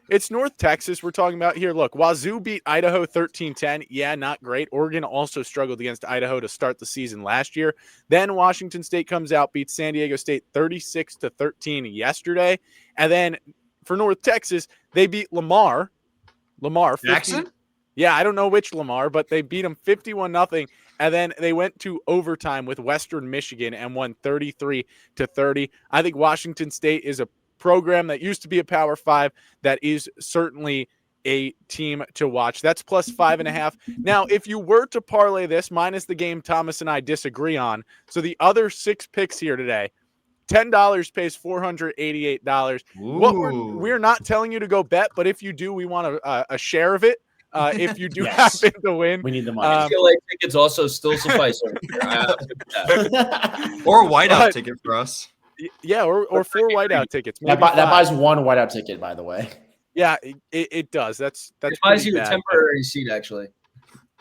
it's North Texas we're talking about here. Look, Wazoo beat Idaho 13-10. Yeah, not great. Oregon also struggled against Idaho to start the season last year. Then Washington State comes out, beats San Diego State 36-13 yesterday. And then for North Texas, they beat Lamar. 50, Jackson? Yeah, I don't know which Lamar, but they beat them 51-0. And then they went to overtime with Western Michigan and won 33-30. I think Washington State is a program that used to be a Power 5 that is certainly a team to watch. That's +5.5. Now, if you were to parlay this, minus the game Thomas and I disagree on, so the other 6 picks here today, $10 pays $488. We're not telling you to go bet, but if you do, we want a share of it. If you do happen to win, we need the money. I feel like tickets also still suffice. Or a whiteout ticket for us. Yeah, or 4 whiteout tickets. That buys 1 whiteout ticket, by the way. Yeah, it does. That's it buys you bad, a temporary seat, actually.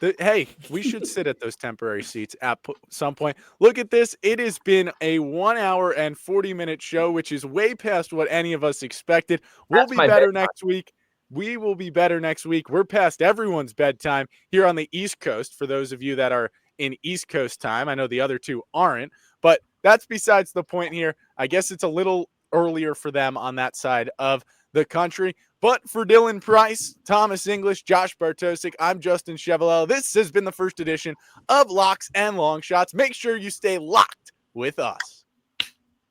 Hey, we should sit at those temporary seats at some point. Look at this. It has been a 1 hour and 40-minute show, which is way past what any of us expected. We'll be better next week. We will be better next week. We're past everyone's bedtime here on the East Coast, for those of you that are in East Coast time. I know the other two aren't, but that's besides the point here. I guess it's a little earlier for them on that side of the country. But for Dylan Price, Thomas English, Josh Bartosik, I'm Justin Chevalier. This has been the first edition of Locks and Long Shots. Make sure you stay locked with us.